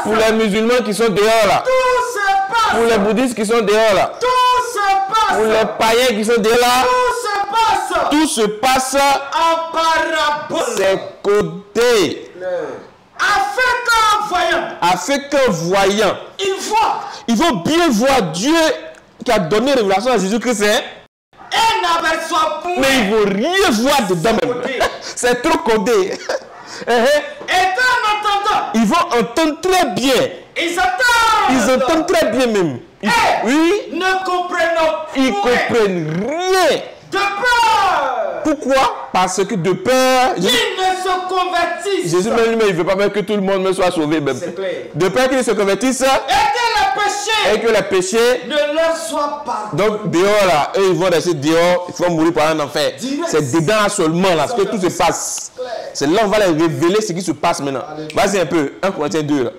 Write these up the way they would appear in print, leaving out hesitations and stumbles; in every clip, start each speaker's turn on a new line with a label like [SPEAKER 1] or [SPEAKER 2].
[SPEAKER 1] Pour les musulmans qui sont dehors là.
[SPEAKER 2] Tout se passe.
[SPEAKER 1] Pour les bouddhistes qui sont dehors là.
[SPEAKER 2] Tout se passe.
[SPEAKER 1] Pour les païens qui sont dehors là.
[SPEAKER 2] Tout se passe.
[SPEAKER 1] Tout se passe
[SPEAKER 2] En parabole.
[SPEAKER 1] c'est côté.
[SPEAKER 2] Afin qu'un voyant,
[SPEAKER 1] il faut bien voir Dieu qui a donné révélation à Jésus-Christ, hein?
[SPEAKER 2] et n'aperçoit point.
[SPEAKER 1] Mais il ne faut rien voir dedans même. C'est trop codé.
[SPEAKER 2] Et en entendant,
[SPEAKER 1] Ils vont entendre très bien. Ils entendent très bien même. Oui,
[SPEAKER 2] ne comprenons
[SPEAKER 1] ils
[SPEAKER 2] point.
[SPEAKER 1] comprennent rien.
[SPEAKER 2] De peur.
[SPEAKER 1] Pourquoi? Parce que de peur,
[SPEAKER 2] Qu'ils ne se convertissent.
[SPEAKER 1] Jésus même lui-même, il ne veut pas même que tout le monde soit sauvé même.
[SPEAKER 2] C'est clair.
[SPEAKER 1] De peur qu'ils se convertissent et que les péchés
[SPEAKER 2] ne leur soient pardonnés.
[SPEAKER 1] donc dehors là, eux ils vont rester dehors, ils vont mourir par un enfer. C'est dedans là seulement là, ce que tout se passe. C'est là on va les révéler ce qui se passe maintenant. Vas-y un peu, 1 Corinthiens 2 là.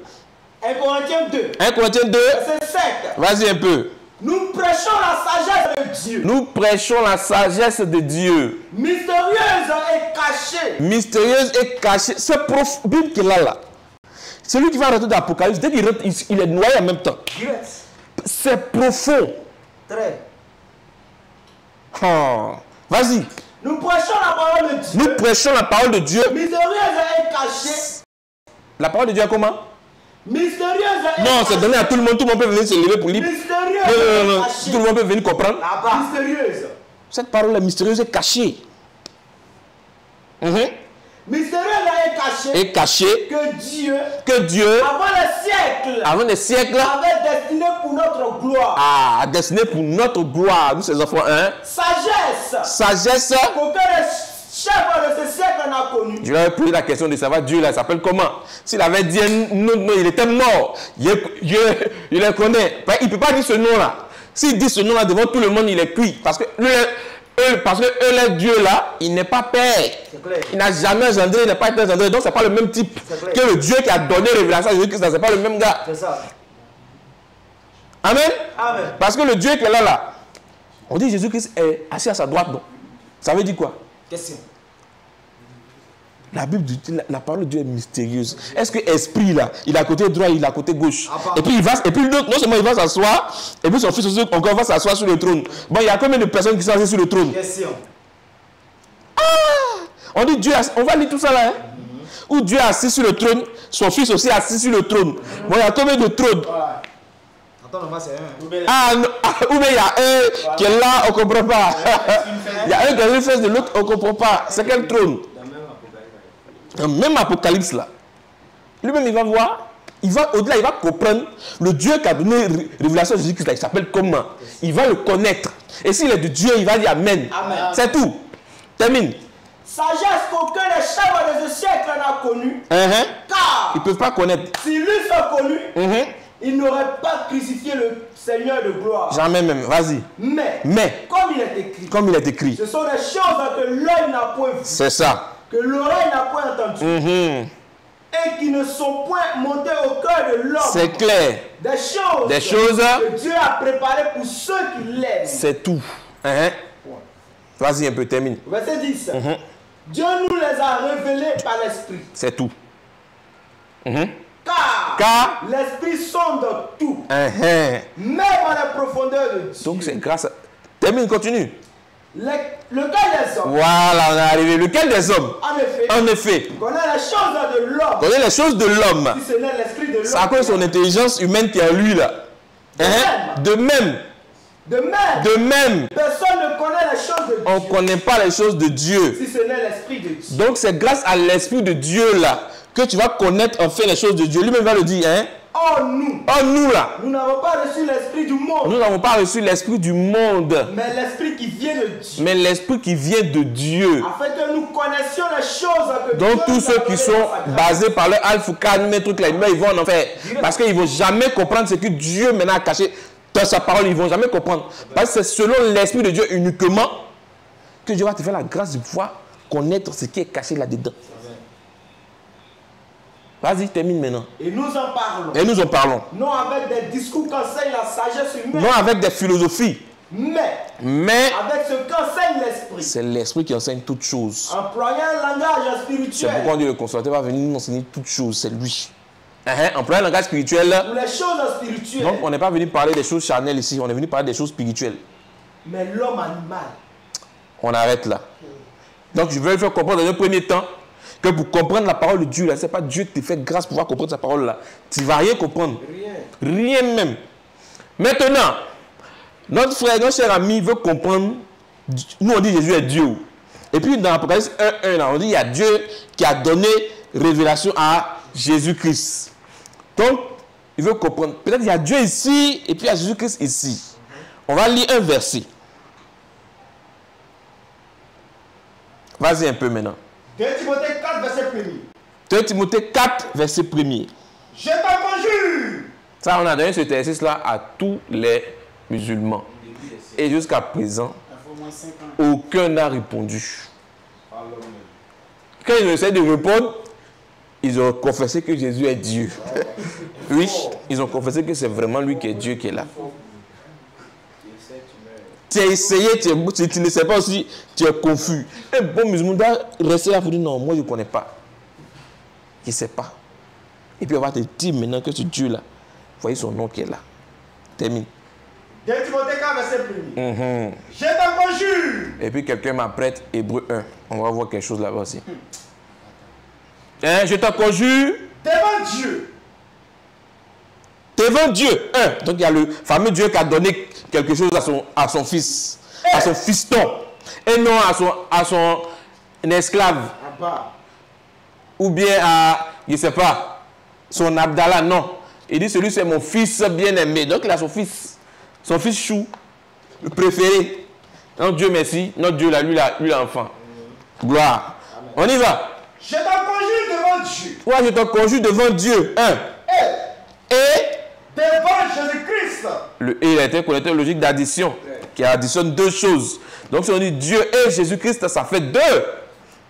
[SPEAKER 2] 1 Corinthiens 2.
[SPEAKER 1] 1 Corinthiens 2.
[SPEAKER 2] Verset 7.
[SPEAKER 1] Vas-y un peu.
[SPEAKER 2] Nous prêchons la sagesse de Dieu.
[SPEAKER 1] Nous prêchons la sagesse de Dieu.
[SPEAKER 2] Mystérieuse et cachée.
[SPEAKER 1] Mystérieuse et cachée. C'est prof Bible qu'il a là. Celui qui va rentrer dans l'Apocalypse, dès qu'il rentre, il est noyé en même temps.
[SPEAKER 2] Yes.
[SPEAKER 1] C'est profond.
[SPEAKER 2] Très.
[SPEAKER 1] Oh. Vas-y.
[SPEAKER 2] Nous prêchons la parole de Dieu.
[SPEAKER 1] Nous prêchons la parole de Dieu.
[SPEAKER 2] Mystérieuse et cachée.
[SPEAKER 1] La parole de Dieu est comment?
[SPEAKER 2] Mystérieuse et
[SPEAKER 1] Non, c'est donné à tout le monde. Tout le monde peut venir se lever pour lire.
[SPEAKER 2] Mystérieuse
[SPEAKER 1] Non.
[SPEAKER 2] et cachée.
[SPEAKER 1] Tout le monde peut venir comprendre.
[SPEAKER 2] Là-bas. Mystérieuse.
[SPEAKER 1] Cette parole est mystérieuse et cachée.
[SPEAKER 2] Mystérieuse et cachée.
[SPEAKER 1] Et cachée.
[SPEAKER 2] Que Dieu,
[SPEAKER 1] Avant les siècles,
[SPEAKER 2] avait destiné pour notre gloire.
[SPEAKER 1] destiné pour notre gloire, nous ses enfants, hein? Sagesse.
[SPEAKER 2] Qu'aucun chef de ce siècle n'a connu.
[SPEAKER 1] Je lui avais posé la question de savoir Dieu là, il s'appelle comment? S'il avait dit non, il était mort. Je le connais. Il ne peut pas dire ce nom là. S'il dit ce nom là devant tout le monde, il est cuit. Parce que le Dieu là, il n'est pas père. Il n'a jamais engendré, il n'est pas été engendré. Donc, ce n'est pas le même type que le Dieu qui a donné révélation à Jésus-Christ. Ce n'est pas le même gars.
[SPEAKER 2] C'est ça.
[SPEAKER 1] Amen.
[SPEAKER 2] Amen.
[SPEAKER 1] Parce que le Dieu qui est là, on dit Jésus-Christ est assis à sa droite. Donc. Ça veut dire quoi?
[SPEAKER 2] Question.
[SPEAKER 1] La Bible dit, la parole de Dieu est mystérieuse. Est-ce que l'esprit là, il est à côté droit, il est à côté gauche? Et puis non seulement il va s'asseoir, et puis son fils aussi encore va s'asseoir sur le trône. Bon, il y a combien de personnes qui sont assises sur le trône?
[SPEAKER 2] Question.
[SPEAKER 1] On dit Dieu, on va lire tout ça là, hein? Où Dieu est assis sur le trône, son fils aussi assis sur le trône. Bon, il y a combien de trônes?
[SPEAKER 2] Attends, là-bas c'est un.
[SPEAKER 1] Ou bien il y a un qui est là, on ne comprend pas. Il y a un qui est en face de l'autre, on ne comprend pas. C'est quel trône? Même Apocalypse là, lui-même il va voir, il va au-delà, il va comprendre le Dieu qui a donné révélation à Jésus-Christ, il s'appelle comment? Il va le connaître. Et s'il est de Dieu, il va dire Amen. C'est tout. Termine.
[SPEAKER 2] Sagesse qu'aucun des chefs de ce siècle n'a connue.
[SPEAKER 1] Car ils ne peuvent pas connaître.
[SPEAKER 2] S'ils l'eussent connu, ils n'auraient pas crucifié le Seigneur de gloire.
[SPEAKER 1] Jamais même. Vas-y.
[SPEAKER 2] Mais
[SPEAKER 1] comme il est écrit,
[SPEAKER 2] ce sont des choses que l'œil n'a point vues.
[SPEAKER 1] C'est ça.
[SPEAKER 2] Que l'oreille n'a point entendu. Et qui ne sont point montées au cœur de l'homme.
[SPEAKER 1] C'est clair.
[SPEAKER 2] Des choses que Dieu a préparées pour ceux qui l'aiment.
[SPEAKER 1] C'est tout. Vas-y un peu, termine.
[SPEAKER 2] Verset 10. Dieu nous les a révélés par l'Esprit.
[SPEAKER 1] C'est tout.
[SPEAKER 2] Car l'Esprit sonde tout. Même dans les profondeurs de Dieu.
[SPEAKER 1] Donc c'est grâce à... Termine, continue.
[SPEAKER 2] Lequel des hommes?
[SPEAKER 1] Voilà, on est arrivé. Lequel des hommes? En effet.
[SPEAKER 2] Connaît les choses de l'homme.
[SPEAKER 1] Connaît les choses de l'homme.
[SPEAKER 2] Si ce n'est l'esprit de l'homme.
[SPEAKER 1] C'est à cause de son intelligence humaine qui est en lui là. De même.
[SPEAKER 2] Personne ne connaît les choses de Dieu.
[SPEAKER 1] On ne connaît pas les choses de Dieu.
[SPEAKER 2] Si ce n'est l'esprit de Dieu.
[SPEAKER 1] Donc c'est grâce à l'esprit de Dieu là que tu vas connaître en fait les choses de Dieu. Lui-même va le dire. Nous là.
[SPEAKER 2] Nous n'avons pas reçu l'esprit du monde.
[SPEAKER 1] Nous n'avons pas reçu l'esprit du monde.
[SPEAKER 2] Mais l'esprit qui vient de Dieu.
[SPEAKER 1] Mais l'esprit qui vient de Dieu.
[SPEAKER 2] Afin que nous connaissions les choses que Dieu.
[SPEAKER 1] Donc tous ceux qui sont basés par leur alpha, mes trucs là, ils vont en enfer. Parce qu'ils ne vont jamais comprendre ce que Dieu maintenant a caché dans sa parole. Ils ne vont jamais comprendre. Parce que c'est selon l'esprit de Dieu uniquement que Dieu va te faire la grâce de pouvoir connaître ce qui est caché là-dedans. Vas-y, termine maintenant.
[SPEAKER 2] Et nous en parlons. Non avec des discours qu'enseigne la sagesse humaine.
[SPEAKER 1] Non avec des philosophies.
[SPEAKER 2] Mais avec ce qu'enseigne l'esprit.
[SPEAKER 1] C'est l'esprit qui enseigne toutes choses.
[SPEAKER 2] Employant un langage spirituel.
[SPEAKER 1] C'est pourquoi on dit le consolateur va venir nous enseigner toutes choses. C'est lui. Employer le langage spirituel.
[SPEAKER 2] Pour les choses spirituelles.
[SPEAKER 1] Donc, on n'est pas venu parler des choses charnelles ici. On est venu parler des choses spirituelles.
[SPEAKER 2] Mais l'homme animal.
[SPEAKER 1] On arrête là. Donc, je veux le faire comprendre dans un premier temps que pour comprendre la parole de Dieu, ce n'est pas Dieu qui te fait grâce pour pouvoir comprendre sa parole là. Tu ne vas rien comprendre. Rien même. Maintenant, notre frère, notre cher ami veut comprendre. Nous, on dit Jésus est Dieu. Et puis, dans Apocalypse 1:1, on dit il y a Dieu qui a donné révélation à Jésus-Christ. Donc, il veut comprendre. Peut-être il y a Dieu ici et puis il y a Jésus-Christ ici. On va lire un verset. Vas-y un peu maintenant.
[SPEAKER 2] 2 Timothée 4, verset 1er.
[SPEAKER 1] 2 Timothée 4, verset 1er.
[SPEAKER 2] Je t'en conjure.
[SPEAKER 1] Ça, on a donné cet exercice-là à tous les musulmans. Et jusqu'à présent, aucun n'a répondu. Quand ils essaient de répondre, ils ont confessé que Jésus est Dieu. Oui, ils ont confessé que c'est vraiment lui qui est Dieu qui est là. Tu as essayé, tu ne sais pas aussi, tu es confus. Un bon musulman doit rester là pour dire non, moi je ne connais pas. Il ne sait pas. Et puis on va te dire maintenant que ce Dieu-là, voyez son nom qui est là. Termine.
[SPEAKER 2] 2 Timothée 4, verset 1er. Je t'en conjure.
[SPEAKER 1] Et puis quelqu'un m'apprête Hébreu 1. On va voir quelque chose là-bas aussi. Je t'en conjure.
[SPEAKER 2] Devant Dieu.
[SPEAKER 1] Devant Dieu. Donc il y a le fameux Dieu qui a donné quelque chose à son fils. À son fiston. Et non à son esclave. Ou bien à, je ne sais pas, son Abdallah. Non. Il dit celui c'est mon fils bien-aimé. Donc il a son fils. Son fils chou. Le préféré. Non, Dieu merci. Notre Dieu là, lui l'enfant. Gloire. On y va.
[SPEAKER 2] Je t'en conjure devant Dieu.
[SPEAKER 1] Ouais, je t'en conjure devant Dieu. Et
[SPEAKER 2] devant Jésus-Christ.
[SPEAKER 1] Le et il a été un connecteur logique d'addition qui additionne deux choses. Donc si on dit Dieu et Jésus-Christ, ça fait deux.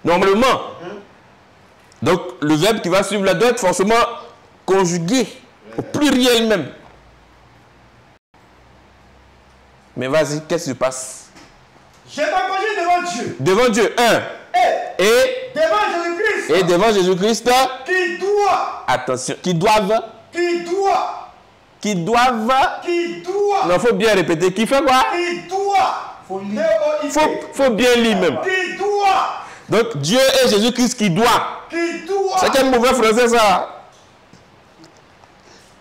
[SPEAKER 1] Normalement. Donc le verbe qui va suivre là doit être forcément conjugué au pluriel même. Mais vas-y, qu'est-ce qui se passe?
[SPEAKER 2] Je t'en conjure devant Dieu.
[SPEAKER 1] Devant Dieu, et
[SPEAKER 2] devant Jésus-Christ.
[SPEAKER 1] Et devant Jésus-Christ.
[SPEAKER 2] Qui doit.
[SPEAKER 1] Attention, qui doivent.
[SPEAKER 2] Qui doit.
[SPEAKER 1] Qui doivent.
[SPEAKER 2] Qui doit.
[SPEAKER 1] Non, il faut bien répéter. Qui fait quoi?
[SPEAKER 2] Qui doit.
[SPEAKER 1] Faut bien lire même.
[SPEAKER 2] Qui doit.
[SPEAKER 1] Donc Dieu et Jésus-Christ qui doit.
[SPEAKER 2] Qui doit.
[SPEAKER 1] C'est quel mauvais français ça?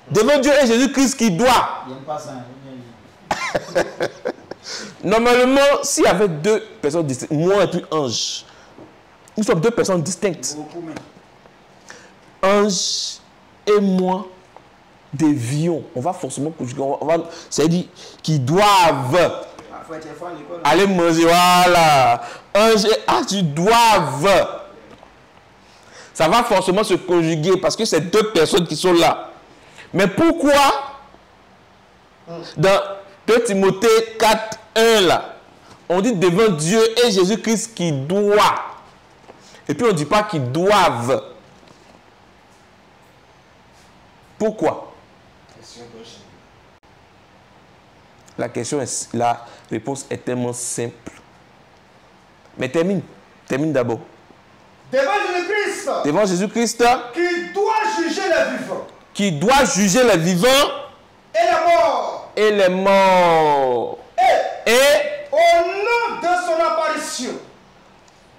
[SPEAKER 1] Devant Dieu et Jésus-Christ qui doit. Normalement, s'il y avait deux personnes distinctes, moi et puis ange, nous sommes deux personnes distinctes. Ange et moi dévions. On va forcément conjuguer. C'est-à-dire qu'ils doivent aller manger. Voilà. Ange et tu doivent. Ça va forcément se conjuguer parce que c'est deux personnes qui sont là. Mais pourquoi dans 2 Timothée 4, 1 là, on dit devant Dieu et Jésus-Christ qui doit. Et puis on ne dit pas qu'ils doivent. Pourquoi? La réponse est tellement simple. Mais termine d'abord.
[SPEAKER 2] Devant Jésus-Christ.
[SPEAKER 1] Devant Jésus-Christ.
[SPEAKER 2] Qui doit juger les vivants.
[SPEAKER 1] Qui doit juger les vivants.
[SPEAKER 2] Et les morts.
[SPEAKER 1] Et les morts. Et
[SPEAKER 2] au nom de son apparition.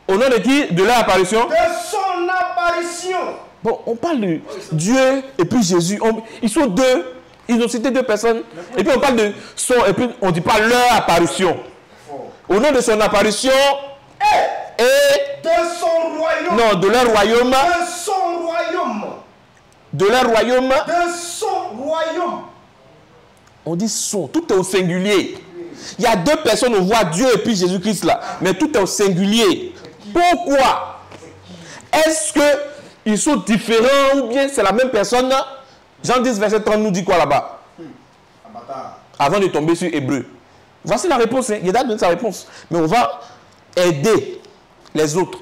[SPEAKER 1] Au nom de qui? De leur apparition?
[SPEAKER 2] De son apparition.
[SPEAKER 1] Bon, on parle de Dieu et puis Jésus. Ils sont deux. Ils ont cité deux personnes. Et puis on parle de son. Et puis on ne dit pas leur apparition. Au nom de son apparition. Et
[SPEAKER 2] de son royaume.
[SPEAKER 1] Non, de leur royaume.
[SPEAKER 2] De son royaume.
[SPEAKER 1] De leur royaume.
[SPEAKER 2] De son royaume.
[SPEAKER 1] On dit son. Tout est au singulier. Il y a deux personnes, on voit Dieu et puis Jésus-Christ là. Mais tout est au singulier. Pourquoi? Est-ce qu'ils sont différents ou bien c'est la même personne? Jean 10, verset 30 nous dit quoi là-bas? Avant de tomber sur Hébreu. Voici la réponse. Il a donné sa réponse. Mais on va aider les autres.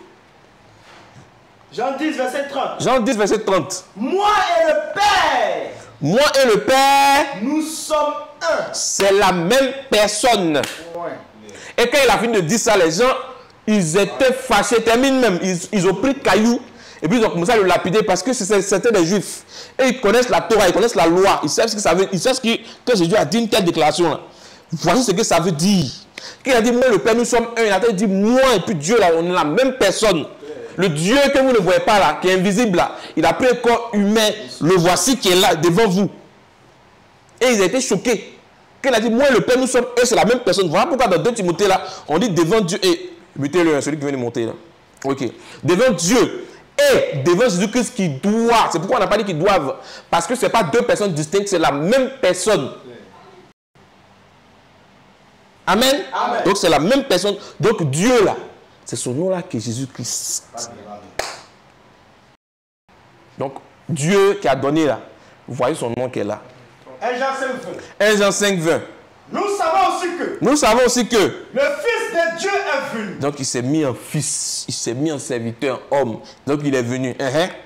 [SPEAKER 2] Jean 10, verset 30.
[SPEAKER 1] Jean 10, verset 30.
[SPEAKER 2] Moi et le Père.
[SPEAKER 1] Moi et le Père.
[SPEAKER 2] Nous sommes un.
[SPEAKER 1] C'est la même personne.
[SPEAKER 2] Ouais.
[SPEAKER 1] Et quand il a fini de dire ça, les gens, ils étaient fâchés. Termine même. Ils ont pris caillou. Et puis ils ont commencé à le lapider parce que c'était des juifs. Et ils connaissent la Torah, ils connaissent la loi. Ils savent ce que ça veut. Ils savent que Jésus a dit une telle déclaration là. Voici ce que ça veut dire. Quand il a dit moi le Père nous sommes un, il a dit moi et puis Dieu là, on est la même personne. Le Dieu que vous ne voyez pas là, qui est invisible là, il a pris un corps humain, le voici qui est là devant vous. Et ils ont été choqués. Quand il a dit moi et le Père nous sommes un, c'est la même personne. Voilà pourquoi dans 2 Timothée là, on dit devant Dieu et mettez-le celui qui vient de monter là. Ok. Devant Dieu et devant Jésus-Christ qui doit. C'est pourquoi on n'a pas dit qu'ils doivent. Parce que ce n'est pas 2 personnes distinctes, c'est la même personne. Amen. Amen. Donc c'est la même personne. Donc Dieu là, c'est son nom là qui est Jésus-Christ. Donc Dieu qui a donné là, vous voyez son nom qui est là.
[SPEAKER 2] 1 Jean 5, 20.
[SPEAKER 1] 1 Jean 5, 20.
[SPEAKER 2] Nous savons aussi que
[SPEAKER 1] le
[SPEAKER 2] Fils de Dieu est venu.
[SPEAKER 1] Donc il s'est mis en fils, il s'est mis en serviteur, homme. Donc il est venu.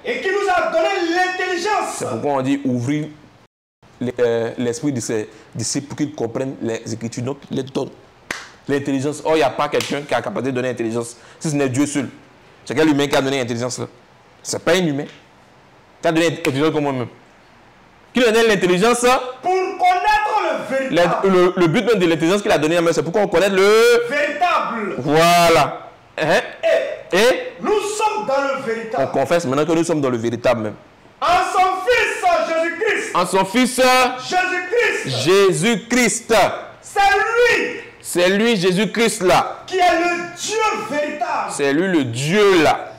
[SPEAKER 2] Et qui nous a donné l'intelligence.
[SPEAKER 1] C'est pourquoi on dit ouvrir l'esprit de ses disciples pour qu'ils comprennent les Écritures. Donc il les donne. L'intelligence. Oh, il n'y a pas quelqu'un qui a la capacité de donner l'intelligence. Si ce n'est Dieu seul. C'est quel humain qui a donné l'intelligence là? Ce n'est pas un humain. Qui a donné l'intelligence comme moi-même. Qui a donné l'intelligence?
[SPEAKER 2] Pour connaître le véritable.
[SPEAKER 1] Le but même de l'intelligence qu'il a donné, c'est pour qu'on connaisse le
[SPEAKER 2] véritable.
[SPEAKER 1] Voilà. Et
[SPEAKER 2] nous sommes dans le véritable.
[SPEAKER 1] On confesse maintenant que nous sommes dans le véritable même.
[SPEAKER 2] En son Fils Jésus-Christ.
[SPEAKER 1] En son Fils
[SPEAKER 2] Jésus-Christ.
[SPEAKER 1] Jésus-Christ. C'est lui Jésus-Christ là.
[SPEAKER 2] Qui est le Dieu véritable.
[SPEAKER 1] C'est lui le Dieu là.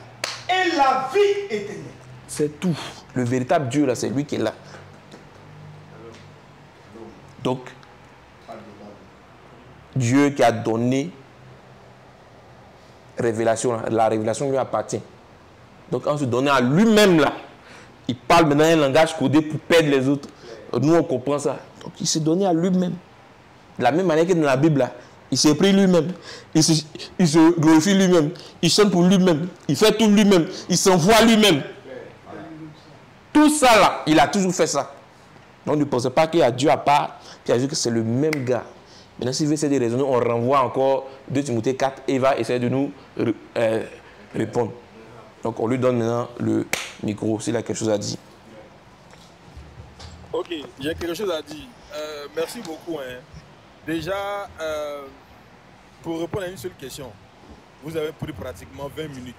[SPEAKER 2] Et la vie éternelle.
[SPEAKER 1] C'est tout. Le véritable Dieu là, c'est lui qui est là. Donc, Dieu qui a donné révélation, la révélation lui appartient. Donc, en se donnant à lui-même là, il parle maintenant un langage codé pour perdre les autres. Nous, on comprend ça. Donc, il s'est donné à lui-même. De la même manière que dans la Bible là, il s'est pris lui-même. Il se glorifie lui-même. Il chante pour lui-même. Il fait tout lui-même. Il s'envoie lui-même. Tout ça là, il a toujours fait ça. Donc, ne pensez pas qu'il y a Dieu à part. Puis il a dit que c'est le même gars. Maintenant, s'il veut essayer de raisonner, on renvoie encore 2 Timothée 4 et il va essayer de nous répondre. Donc, on lui donne maintenant le micro s'il a quelque chose à dire.
[SPEAKER 3] Ok, j'ai quelque chose à dire. Merci beaucoup. Hein. Déjà, pour répondre à une seule question, vous avez pris pratiquement 20 minutes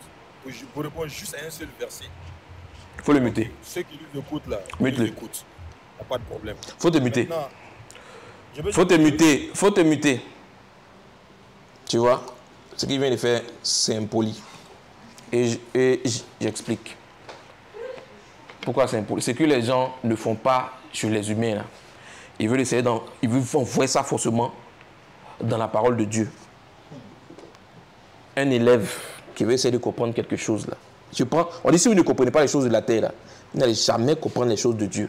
[SPEAKER 3] pour répondre juste à un seul verset.
[SPEAKER 1] Il faut le muter.
[SPEAKER 3] Ceux qui nous écoutent là,
[SPEAKER 1] mute-le.
[SPEAKER 3] Il n'y a pas de problème.
[SPEAKER 1] Faut te muter.
[SPEAKER 3] Faut te muter.
[SPEAKER 1] Faut te muter. Tu vois, ce qu'il vient de faire, c'est impoli. Et j'explique. Pourquoi c'est impoli? C'est que les gens ne font pas sur les humains. Là. Ils veulent essayer ils veulent envoyer ça forcément dans la parole de Dieu. Un élève qui veut essayer de comprendre quelque chose là. On dit si vous ne comprenez pas les choses de la terre là, vous n'allez jamais comprendre les choses de Dieu.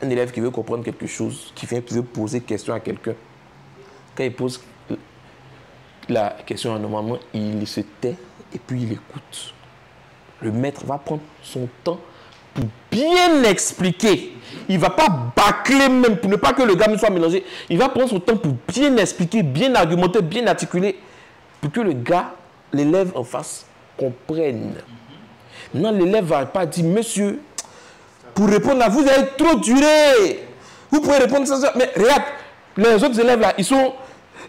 [SPEAKER 1] Un élève qui veut comprendre quelque chose, qui veut poser question à quelqu'un, quand il pose la question, normalement, il se tait et puis il écoute. Le maître va prendre son temps pour bien expliquer. Il ne va pas bâcler même, pour ne pas que le gars ne soit mélangé. Il va prendre son temps pour bien expliquer, bien argumenter, bien articuler, pour que le gars, l'élève en face, comprenne. Maintenant, l'élève ne va pas dire, monsieur, pour répondre là, vous avez trop duré. Vous pouvez répondre ça. Mais regarde, les autres élèves là, ils sont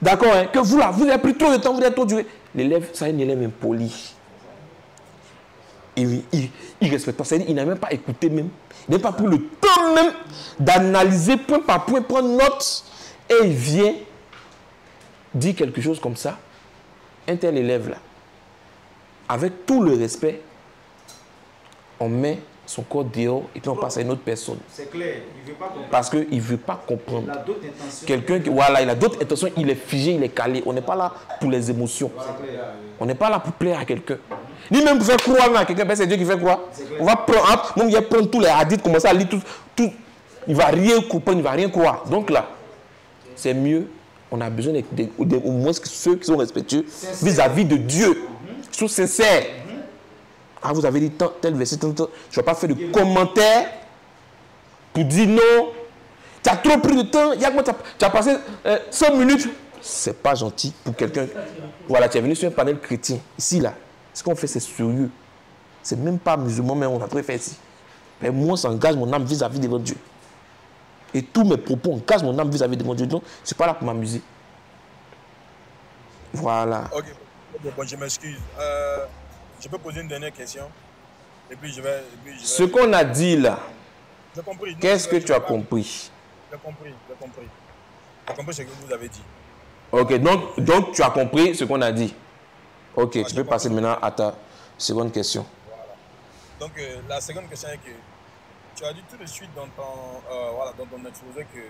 [SPEAKER 1] d'accord, hein, que vous là, vous avez pris trop de temps, vous avez trop duré. L'élève, c'est un élève impoli. Il ne respecte pas. C'est-à-dire, il n'a même pas écouté même. Il n'a pas pris le temps même d'analyser point par point, prendre note. Et il vient dire quelque chose comme ça. Un tel élève là, avec tout le respect, on met son corps dehors et puis on passe à une autre personne.
[SPEAKER 2] C'est clair, il ne veut pas comprendre.
[SPEAKER 1] Parce qu'il ne veut pas comprendre.
[SPEAKER 2] Il a d'autres intentions.
[SPEAKER 1] Quelqu'un qui, voilà, il a d'autres intentions, il est figé, il est calé. On n'est pas là pour les émotions. On n'est pas là pour plaire à quelqu'un. Ni même pour faire croire à quelqu'un, c'est Dieu qui fait quoi? On va prendre, il va prendre tous les hadiths, commencer à lire tout. Il ne va rien comprendre, il ne va rien croire. Donc là, c'est mieux. On a besoin au moins ceux qui sont respectueux vis-à-vis de Dieu. Ils sont sincères. Ah, vous avez dit tel verset, tel. Je ne vais pas faire de commentaires pour dire non. Tu as trop pris de temps. Tu as passé 5 minutes. Ce n'est pas gentil pour quelqu'un. Voilà, tu es venu sur un panel chrétien. Ici, là, ce qu'on fait, c'est sérieux. c'est même pas musulman, mais on a préféré ici. Mais moi, ça engage mon âme vis-à-vis de votre Dieu. Et tous mes propos engagent mon âme vis-à-vis de mon Dieu. Donc, je ne suis pas là pour m'amuser. Voilà.
[SPEAKER 3] Ok, bon, je m'excuse. Je peux poser une dernière question. Et puis je vais...
[SPEAKER 1] Ce qu'on a dit là,
[SPEAKER 3] j'ai compris.
[SPEAKER 1] Qu'est-ce que tu as compris?
[SPEAKER 3] J'ai compris. J'ai compris ce que vous avez dit.
[SPEAKER 1] Ok, donc tu as compris ce qu'on a dit. Ok,
[SPEAKER 3] Voilà,
[SPEAKER 1] tu peux passer maintenant à ta seconde question.
[SPEAKER 3] Voilà. Donc la seconde question est que tu as dit tout de suite dans ton exposé que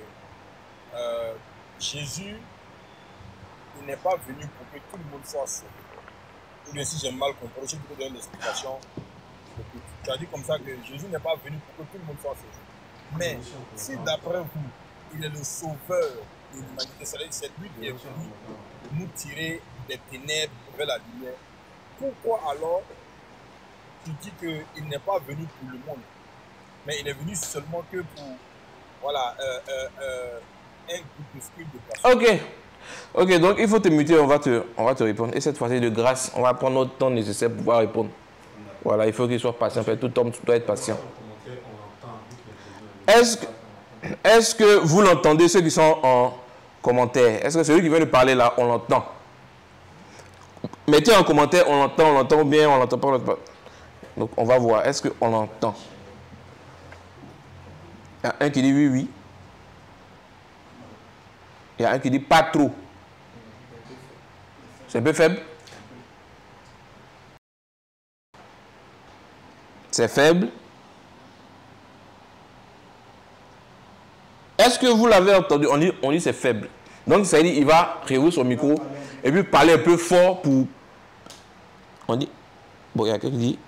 [SPEAKER 3] Jésus n'est pas venu pour que tout le monde soit sauvé. Ou bien si j'ai mal compris, je peux donner l'explication. Tu as dit comme ça que Jésus n'est pas venu pour que tout le monde soit sauvé. Mais si d'après vous, il est le sauveur de l'humanité, c'est lui qui est venu nous tirer des ténèbres vers la lumière, pourquoi alors tu dis qu'il n'est pas venu pour le monde, mais il est venu seulement que pour un groupuscule de personnes?
[SPEAKER 1] Ok, donc il faut te muter, on va te répondre. Et cette fois-ci, de grâce, on va prendre notre temps nécessaire pour pouvoir répondre. Voilà, il faut qu'il soit patient. Tout homme doit être patient. Est-ce que vous l'entendez, ceux qui sont en commentaire? Est-ce que celui qui vient de parler là, on l'entend? Mettez en commentaire, on l'entend bien, on l'entend pas. Donc on va voir, est-ce qu'on l'entend? Il y a un qui dit oui, oui. Il y a un qui dit pas trop. C'est un peu faible. C'est faible. Est-ce que vous l'avez entendu? On dit c'est faible. Donc ça veut dire qu'il va réouvrir son micro et puis parler un peu fort pour... On dit... Bon, il y a quelqu'un qui dit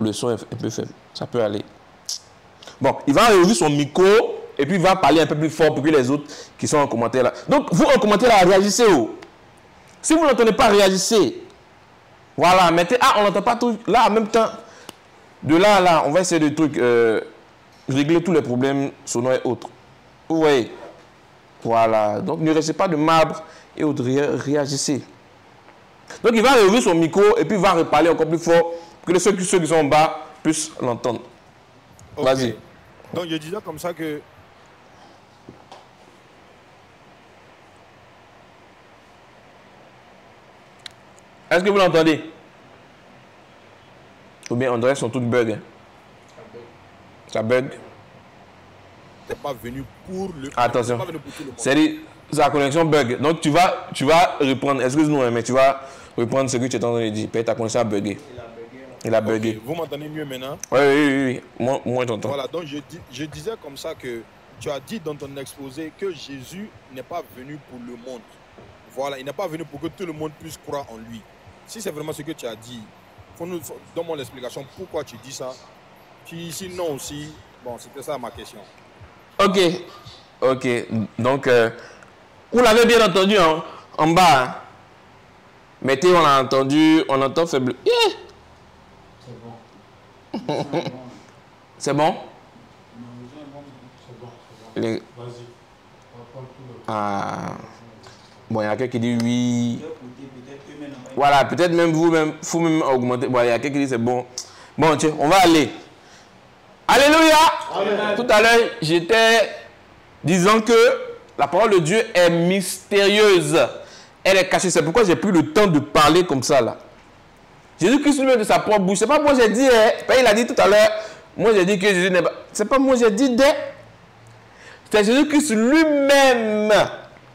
[SPEAKER 1] le son est un peu faible. Ça peut aller. Bon, il va réouvrir son micro et puis il va parler un peu plus fort pour que les autres qui sont en commentaire là. Donc vous en commentaire là, réagissez. Si vous n'entendez pas, réagissez. Voilà, mettez... Ah, on n'entend pas tout. Là, en même temps, de là à là, on va essayer de régler tous les problèmes sonores et autres. Vous voyez? Voilà. Donc ne restez pas de marbre et autres, réagissez. Donc il va réouvrir son micro et puis il va reparler encore plus fort pour que ceux qui sont en bas puissent l'entendre. Okay. Vas-y.
[SPEAKER 3] Donc je disais comme ça que...
[SPEAKER 1] Est-ce que vous l'entendez? Ou bien on dirait qu'ils sont tous bugs. Hein? Ça bug.
[SPEAKER 3] Tu n'es pas venu pour le...
[SPEAKER 1] Attention. C'est-à-dire, sa connexion bug. Donc tu vas reprendre, excuse-nous, mais tu vas reprendre ce que tu es en train de dire. Peut-être ta connexion a bugué. Il a bugué.
[SPEAKER 3] Okay. Vous m'entendez mieux maintenant?
[SPEAKER 1] Oui. Moi je t'entends.
[SPEAKER 3] Voilà, donc je disais comme ça que tu as dit dans ton exposé que Jésus n'est pas venu pour le monde. Voilà, il n'est pas venu pour que tout le monde puisse croire en lui. Si c'est vraiment ce que tu as dit, donne-moi l'explication pourquoi tu dis ça. Sinon aussi, bon, c'était ça ma question.
[SPEAKER 1] Ok. Donc, vous l'avez bien entendu hein, en bas. Hein. Mettez, on a entendu, on entend faible. Yeah. C'est bon. C'est bon? Vas-y. Ah. Bon, il y a quelqu'un qui dit oui. Voilà, peut-être même vous-même, il faut même augmenter. Bon, il y a quelqu'un qui dit c'est bon. Bon, tiens, on va aller. Alléluia! Amen. Tout à l'heure, j'étais disant que la parole de Dieu est mystérieuse. Elle est cachée. C'est pourquoi j'ai pris le temps de parler comme ça, là. Jésus-Christ lui-même de sa propre bouche. C'est pas moi j'ai dit, hein. Il a dit tout à l'heure, moi j'ai dit que Jésus n'est pas... C'est pas moi j'ai dit, c'est Jésus-Christ lui-même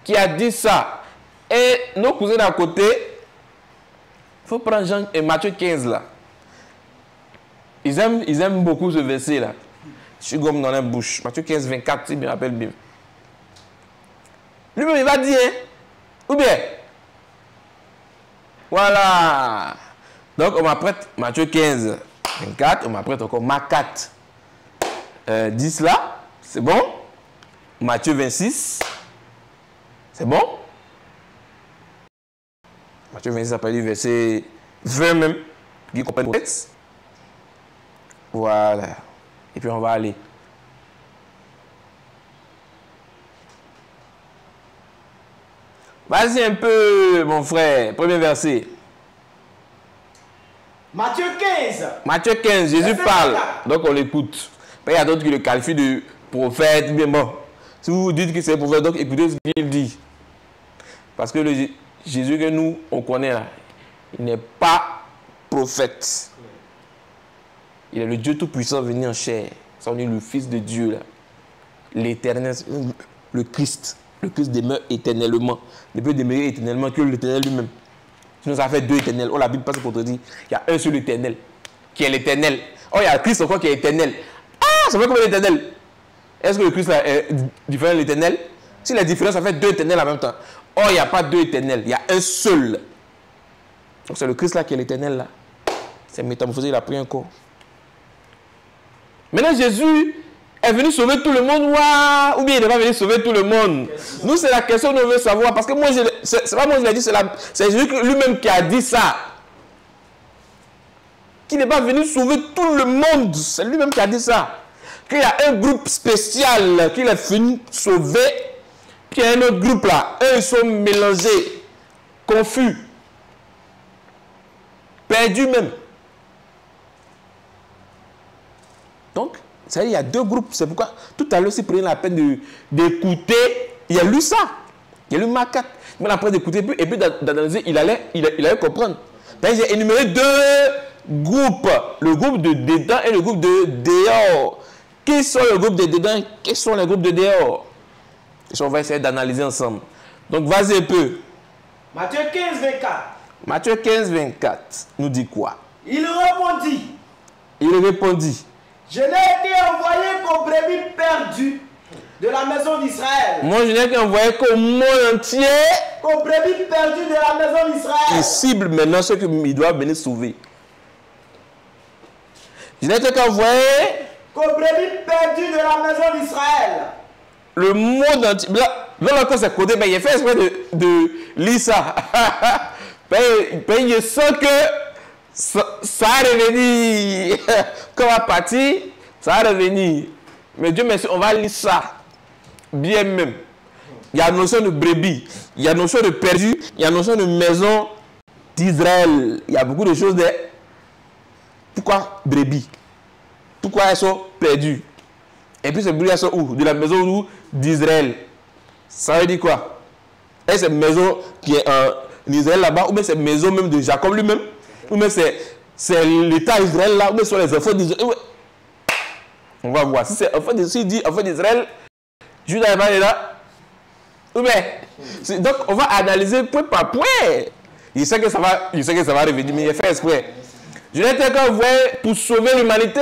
[SPEAKER 1] qui a dit ça. Et nos cousins d'à côté, il faut prendre Jean et Matthieu 15 là. Ils aiment beaucoup ce verset là. Je suis gomme dans la bouche. Matthieu 15, 24, si je me rappelle bien. Lui-même, il va dire, hein? Ou bien? Voilà. Donc, on m'apprête Matthieu 15, 24. On m'apprête encore Marc 4, 10 là. C'est bon? Matthieu 26. C'est bon? Matthieu 26, ça peut dire verset 20 même. Qui comprennent le texte. Voilà. Et puis on va aller. Vas-y un peu, mon frère. Premier verset.
[SPEAKER 2] Matthieu 15.
[SPEAKER 1] Matthieu 15, Jésus parle. Donc on l'écoute. Il y a d'autres qui le qualifient de prophète. Mais bon, si vous dites que c'est prophète, donc écoutez ce qu'il dit. Parce que le Jésus que nous, on connaît là, il n'est pas prophète. Il est le Dieu Tout-Puissant venu en chair. Ça, on est le Fils de Dieu là. L'éternel, le Christ. Le Christ demeure éternellement. Il ne peut demeurer éternellement que l'éternel lui-même. Sinon, ça fait deux éternels. Oh, la Bible passe pour te dire il y a un seul éternel qui est l'éternel. Oh, il y a Christ encore qui est éternel. Ah, ça fait combien d'éternel? Est-ce que le Christ là est différent de l'éternel? S'il est différent, ça fait deux éternels en même temps. Oh, il n'y a pas deux éternels. Il y a un seul. Donc, c'est le Christ là qui est l'éternel là. C'est métamorphosé, il a pris un corps. Maintenant, Jésus est venu sauver tout le monde, ou bien il n'est pas venu sauver tout le monde. Nous, c'est la question que nous voulons savoir. Parce que moi, c'est pas moi qui l'ai dit, c'est Jésus lui-même qui a dit ça. Qu'il n'est pas venu sauver tout le monde. C'est lui-même qui a dit ça. Qu'il y a un groupe spécial qu'il est venu sauver. Puis il y a un autre groupe là. Eux, ils sont mélangés, confus, perdus même. Donc, ça veut dire, il y a deux groupes. C'est pourquoi tout à l'heure, si vous prenez la peine d'écouter, il a lu ça. Il a lu Marc 4. Mais après d'écouter et puis d'analyser, il allait comprendre. J'ai énuméré deux groupes. Le groupe de dedans et le groupe de dehors. Qui sont les groupes de dedans et qui sont les groupes de dehors? Et on va essayer d'analyser ensemble. Donc, vas-y un peu.
[SPEAKER 2] Matthieu 15, 24.
[SPEAKER 1] Matthieu 15, 24 nous dit quoi?
[SPEAKER 2] Il répondit. Je n'ai été envoyé qu'aux brebis perdues de la maison d'Israël.
[SPEAKER 1] Moi, je n'ai été envoyé qu'au monde entier.
[SPEAKER 2] Qu'aux brebis perdues de la maison d'Israël.
[SPEAKER 1] Il cible maintenant ceux qu'il doit venir sauver. Je n'ai été qu'envoyé
[SPEAKER 2] qu'aux brebis perdues de la maison d'Israël.
[SPEAKER 1] Le monde entier. Là, quand c'est codé, mais il a fait exprès de lire ça. Je sens que ça va revenir. Quand on va partir, ça va revenir. Mais Dieu merci, on va lire ça. Bien même. Il y a la notion de brebis, il y a la notion de perdu, il y a la notion de maison d'Israël. Il y a beaucoup de choses. Pourquoi brebis? Pourquoi elles sont perdues? Et puis ces brebis, elles sont où? De la maison d'Israël. Ça veut dire quoi? Est-ce que c'est une maison qui est en Israël là-bas, ou bien c'est une maison même de Jacob lui-même, ou bien c'est l'État Israël là, ou bien ce sont les enfants d'Israël. On va voir. Si c'est enfant d'Israël, s'il dit enfant d'Israël, Judas est là. Ou bien. Donc on va analyser point par point. Il sait que ça va revenir, mais il fait exprès. Je n'ai été qu'envoyé pour sauver l'humanité.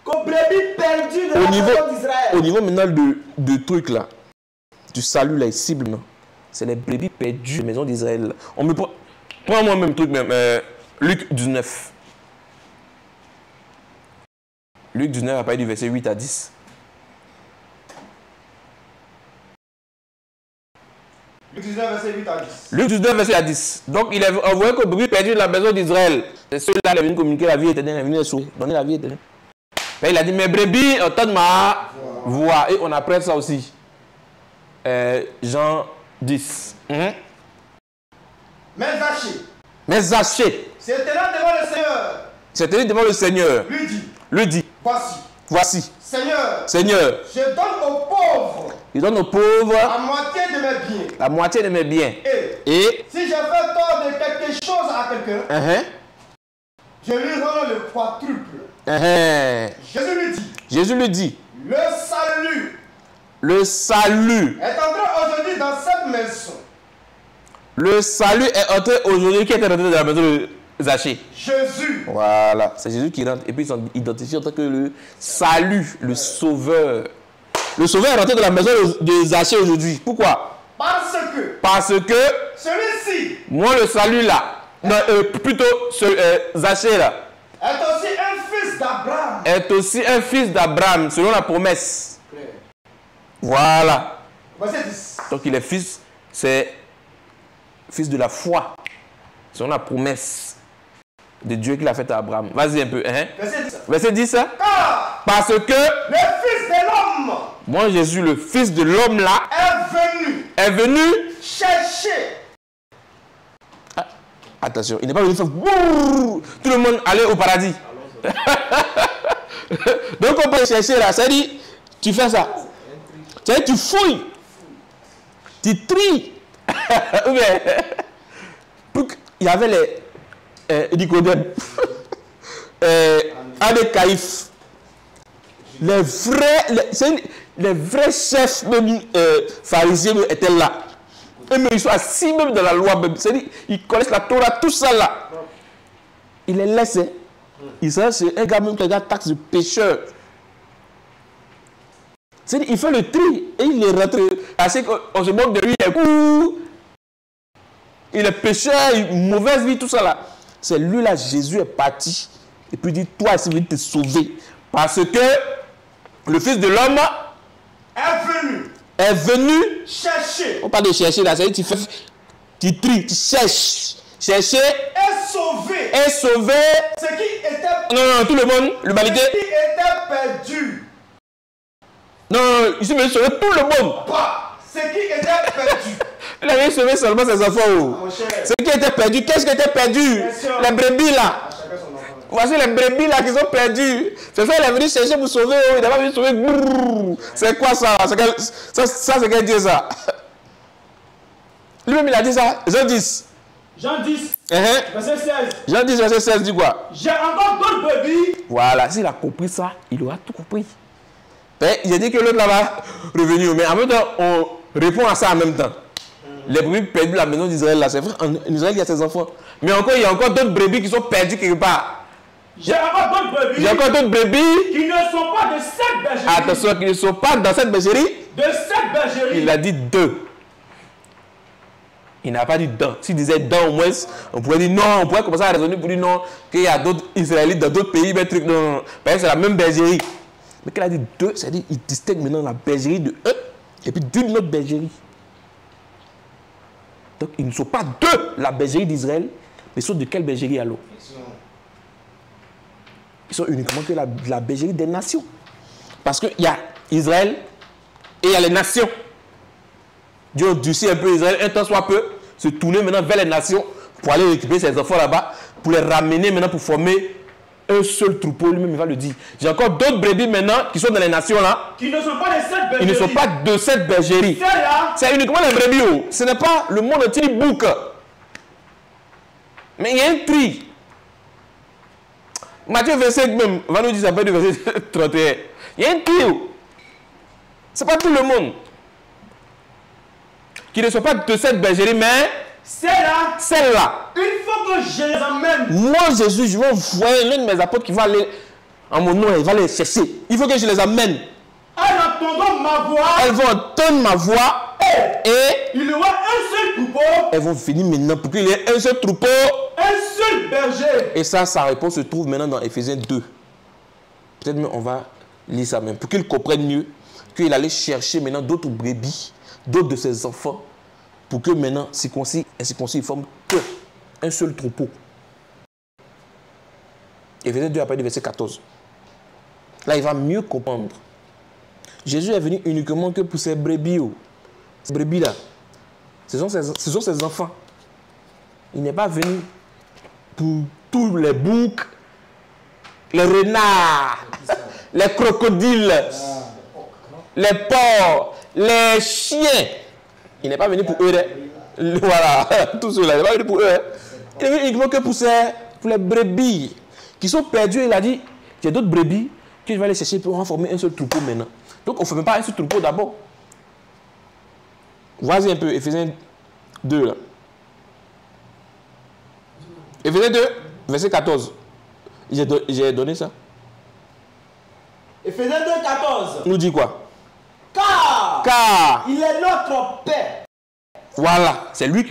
[SPEAKER 2] Qu'aux brebis perdues de la maison d'Israël.
[SPEAKER 1] Au niveau maintenant de truc là, du salut là, cible, non? C'est les brebis perdues de la maison d'Israël. On me prend moi même truc même. Luc 19. Luc 19 à partir du verset 8 à 10.
[SPEAKER 2] Luc 19, verset 8 à 10.
[SPEAKER 1] Luc 19, verset à 10. Donc, il est envoyé qu'aux brebis perdues de la maison d'Israël. C'est ceux-là qui est venu communiquer la vie éternelle, il est venu sauver, donner la vie éternelle. Et il a dit, mes brebis entendent ma voix. Et on apprend ça aussi. Jean 10. Mais Zachée.
[SPEAKER 2] C'est tenant devant le Seigneur.
[SPEAKER 1] C'est tenu devant le Seigneur. Lui dit. Voici. Seigneur.
[SPEAKER 2] Je donne aux pauvres.
[SPEAKER 1] Il donne aux pauvres
[SPEAKER 2] la moitié de mes biens.
[SPEAKER 1] La moitié de mes biens.
[SPEAKER 2] Et si je fais tort de quelque chose à quelqu'un, je lui rends le quadruple. Jésus lui dit. Le salut est entré aujourd'hui dans cette maison.
[SPEAKER 1] Le salut est entré aujourd'hui. Qui est rentré dans la maison de Zachée?
[SPEAKER 2] Jésus.
[SPEAKER 1] Voilà, c'est Jésus qui rentre. Et puis ils sont identifiés en tant que le salut, le sauveur. Le sauveur est rentré dans la maison de Zachée aujourd'hui. Pourquoi? Parce que
[SPEAKER 2] celui-ci,
[SPEAKER 1] moi le salut là, plutôt Zachée là, est aussi un fils d'Abraham, selon la promesse. Voilà. Donc il est fils, c'est fils de la foi, selon la promesse de Dieu qu'il a faite à Abraham. Vas-y un peu. Verset 10. Parce que
[SPEAKER 2] le fils de l'homme,
[SPEAKER 1] moi Jésus, le fils de l'homme là, est venu chercher. Attention, il n'est pas venu faire tout le monde aller au paradis. Donc on peut chercher là, ça dit, tu fais ça. Ça dit, tu fouilles, tu tries. Il y avait les Nicodème, avec Caïphe, les vrais chefs même, pharisiens étaient là. Et même ils sont assis même dans la loi. C'est-à-dire, ils connaissent la Torah, tout ça là. Il les laisse. Il s'en c'est un gars même qui regarde taxe de pécheur. C'est-à-dire, il fait le tri et il est rentré. Assez qu'on se moque de lui, il est pécheur, mauvaise vie, tout ça là. C'est lui là, Jésus est parti. Et puis il dit, toi, c'est venu te sauver. Parce que le Fils de l'homme est venu chercher. On parle de chercher là, c'est-à-dire tu tries, tu cherches. Chercher et sauver
[SPEAKER 2] ce qui était
[SPEAKER 1] non, tout le monde, l'humanité.
[SPEAKER 2] Ce qui était perdu.
[SPEAKER 1] Non, il s'est venu sauver tout le monde.
[SPEAKER 2] Ce qui était perdu.
[SPEAKER 1] Il a venu sauver seulement ses enfants. Ce qui était perdu, qu'est-ce qui était perdu? Les brebis là. Voici les brebis là qui sont perdus. C'est ça, il est venu chercher pour sauver. Il n'a pas venu sauver. C'est quoi ça? Ça, c'est quel Dieu ça? Lui-même, il a dit ça. Jean 10.
[SPEAKER 2] Jean 10, verset 16.
[SPEAKER 1] Jean 10, verset 16, dit quoi?
[SPEAKER 2] J'ai encore d'autres brebis.
[SPEAKER 1] Voilà, s'il a compris ça, il aura tout compris. Il a dit que l'autre là va revenir. Mais en même temps, on répond à ça en même temps. Les brebis perdus de la maison d'Israël, là, c'est vrai, en Israël, il y a ses enfants. Mais encore, il y a encore d'autres brebis qui sont perdus quelque part.
[SPEAKER 2] J'ai encore d'autres brebis.
[SPEAKER 1] J'ai encore d'autres brebis
[SPEAKER 2] qui ne sont pas de cette bergerie.
[SPEAKER 1] Attention, qui ne sont pas dans cette bergerie.
[SPEAKER 2] De cette bergerie.
[SPEAKER 1] Il a dit deux. Il n'a pas dit dans. S'il disait dans, au moins, on pourrait dire non. On pourrait commencer à raisonner pour dire non, qu'il y a d'autres Israélites dans d'autres pays, mais truc, non. Parce que c'est la même bergerie. Mais qu'il a dit deux, c'est-à-dire qu'il distingue maintenant la bergerie de eux et puis d'une autre bergerie. Donc, ils ne sont pas de la bergerie d'Israël, mais ils sont de quelle bergerie alors? Ils sont uniquement que la bergerie des nations. Parce qu'il y a Israël et il y a les nations. Dieu a endurci un peu Israël, un temps soit peu, se tourner maintenant vers les nations pour aller récupérer ses enfants là-bas, pour les ramener maintenant pour former un seul troupeau. Lui-même, il va le dire. J'ai encore d'autres brebis maintenant qui sont dans les nations là.
[SPEAKER 2] Qui ne sont pas de cette bergerie.
[SPEAKER 1] Ils ne sont pas de cette bergerie. C'est uniquement les brebis. Oh. Ce n'est pas le monde entier bouc. Mais il y a un tri. Matthieu 25 même, va nous dire ça, du verset 31. Il y a un tri. Ce n'est pas tout le monde qui ne sont pas de cette bergerie, mais celle-là.
[SPEAKER 2] Il faut que je les amène.
[SPEAKER 1] Moi, Jésus, je vais envoyer l'un de mes apôtres qui va aller en mon nom, il va les chercher. Il faut que je les amène.
[SPEAKER 2] Elles entendront ma voix.
[SPEAKER 1] Elles vont entendre ma voix. Et
[SPEAKER 2] il y aura un seul troupeau.
[SPEAKER 1] Elles vont venir maintenant pour qu'il y ait un seul troupeau.
[SPEAKER 2] Un seul berger.
[SPEAKER 1] Et ça, sa réponse se trouve maintenant dans Éphésiens 2. Peut-être même on va lire ça même. Pour qu'ils comprennent mieux qu'il allait chercher maintenant d'autres brebis, d'autres de ses enfants, pour que maintenant, circoncis et circoncis, ils forment qu'un seul troupeau. Éphésiens 2 après le verset 14. Là, il va mieux comprendre. Jésus est venu uniquement que pour ces brebis. Ces brebis-là, ce sont ses enfants. Il n'est pas venu pour tous les boucs, les renards, les crocodiles, les porcs, les chiens. Il n'est pas venu pour eux. Voilà, tout cela. Il n'est pas venu pour eux. Il est venu uniquement que pour les brebis qui sont perdues. Il a dit, il y a d'autres brebis que je vais aller chercher pour en former un seul troupeau maintenant. Donc on ne fait même pas un seul troupeau d'abord. Voici un peu, Éphésiens 2 là. Éphésiens 2, verset 14. J'ai donné ça.
[SPEAKER 2] Éphésiens 2, 14.
[SPEAKER 1] Nous dit quoi?
[SPEAKER 2] Car il est notre Père.
[SPEAKER 1] Voilà, c'est lui.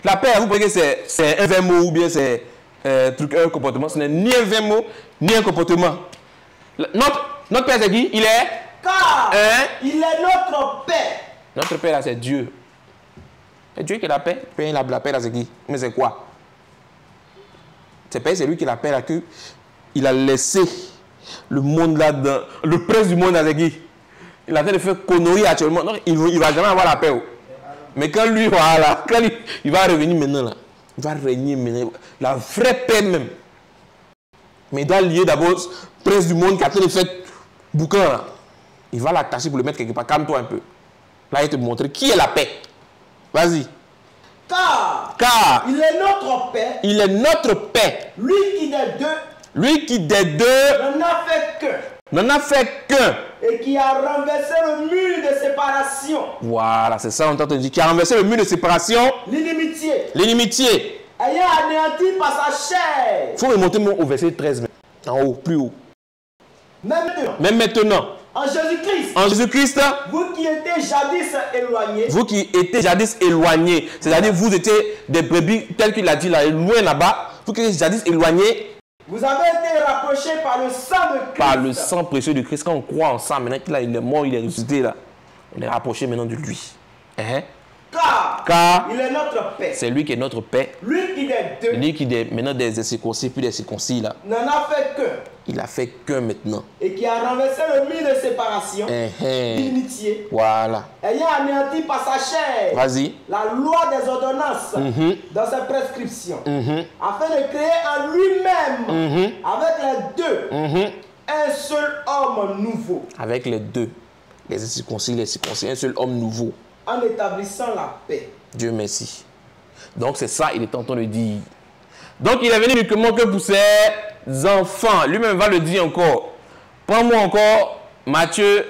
[SPEAKER 1] La paix, vous croyez que c'est un vrai mot ou bien c'est un comportement? Ce n'est ni un vrai mot, ni un comportement. Notre Père, c'est qui? Il est?
[SPEAKER 2] Car il est notre Père.
[SPEAKER 1] Notre Père, là, c'est Dieu. C'est Dieu qui est la paix. La paix, là, c'est qui? Mais c'est quoi? C'est lui qui est la paix, là, que il a laissé le monde là, le prince du monde, là, c'est qui? Il a en train de faire connerie actuellement. Non, il ne va jamais avoir la paix. Mais quand lui, voilà, il va revenir maintenant, là. Il va régner maintenant. La vraie paix même. Mais il doit lier d'abord prince du monde qui a fait bouquin. Là. Il va l'attacher pour le mettre quelque part. Calme-toi un peu. Là, il te montrer qui est la paix. Vas-y. Car
[SPEAKER 2] il est notre paix.
[SPEAKER 1] Il est notre paix.
[SPEAKER 2] Lui qui des deux
[SPEAKER 1] n'en a fait qu'un.
[SPEAKER 2] Et qui a renversé le mur de séparation.
[SPEAKER 1] Voilà, c'est ça, on t'entend dire. Qui a renversé le mur de séparation. L'inimitié.
[SPEAKER 2] Ayant anéanti par sa chair.
[SPEAKER 1] Il faut remonter au verset 13. En haut, plus haut. Même maintenant.
[SPEAKER 2] En Jésus-Christ.
[SPEAKER 1] En Jésus-Christ.
[SPEAKER 2] Vous qui étiez jadis éloignés.
[SPEAKER 1] Vous qui étiez jadis éloignés. C'est-à-dire vous étiez des brebis, tel qu'il a dit là, loin là-bas. Vous qui étiez jadis éloignés.
[SPEAKER 2] Vous avez été rapprochés par le sang de Christ.
[SPEAKER 1] Par le sang précieux de Christ. Quand on croit en ça, maintenant qu'il est mort, il est ressuscité là. On est rapproché maintenant de lui. Car
[SPEAKER 2] il est notre paix.
[SPEAKER 1] C'est lui qui est notre paix.
[SPEAKER 2] Lui qui des deux.
[SPEAKER 1] Lui qui est maintenant des incirconcis puis des circoncis là.
[SPEAKER 2] N'en a fait qu'un.
[SPEAKER 1] Il a fait qu'un maintenant.
[SPEAKER 2] Et qui a renversé le mur de séparation. D'inimitié.
[SPEAKER 1] Voilà.
[SPEAKER 2] Ayant anéanti par sa chair.
[SPEAKER 1] Vas-y.
[SPEAKER 2] La loi des ordonnances. Dans ses prescriptions. Afin de créer en lui-même. Avec les deux. Un seul homme nouveau.
[SPEAKER 1] Avec les deux. Les incirconcis, les circoncis. Un seul homme nouveau.
[SPEAKER 2] En établissant la paix.
[SPEAKER 1] Dieu merci. Donc c'est ça, il est en train de dire. Donc il est venu uniquement que pour ses enfants. Lui-même va le dire encore. Prends-moi encore Matthieu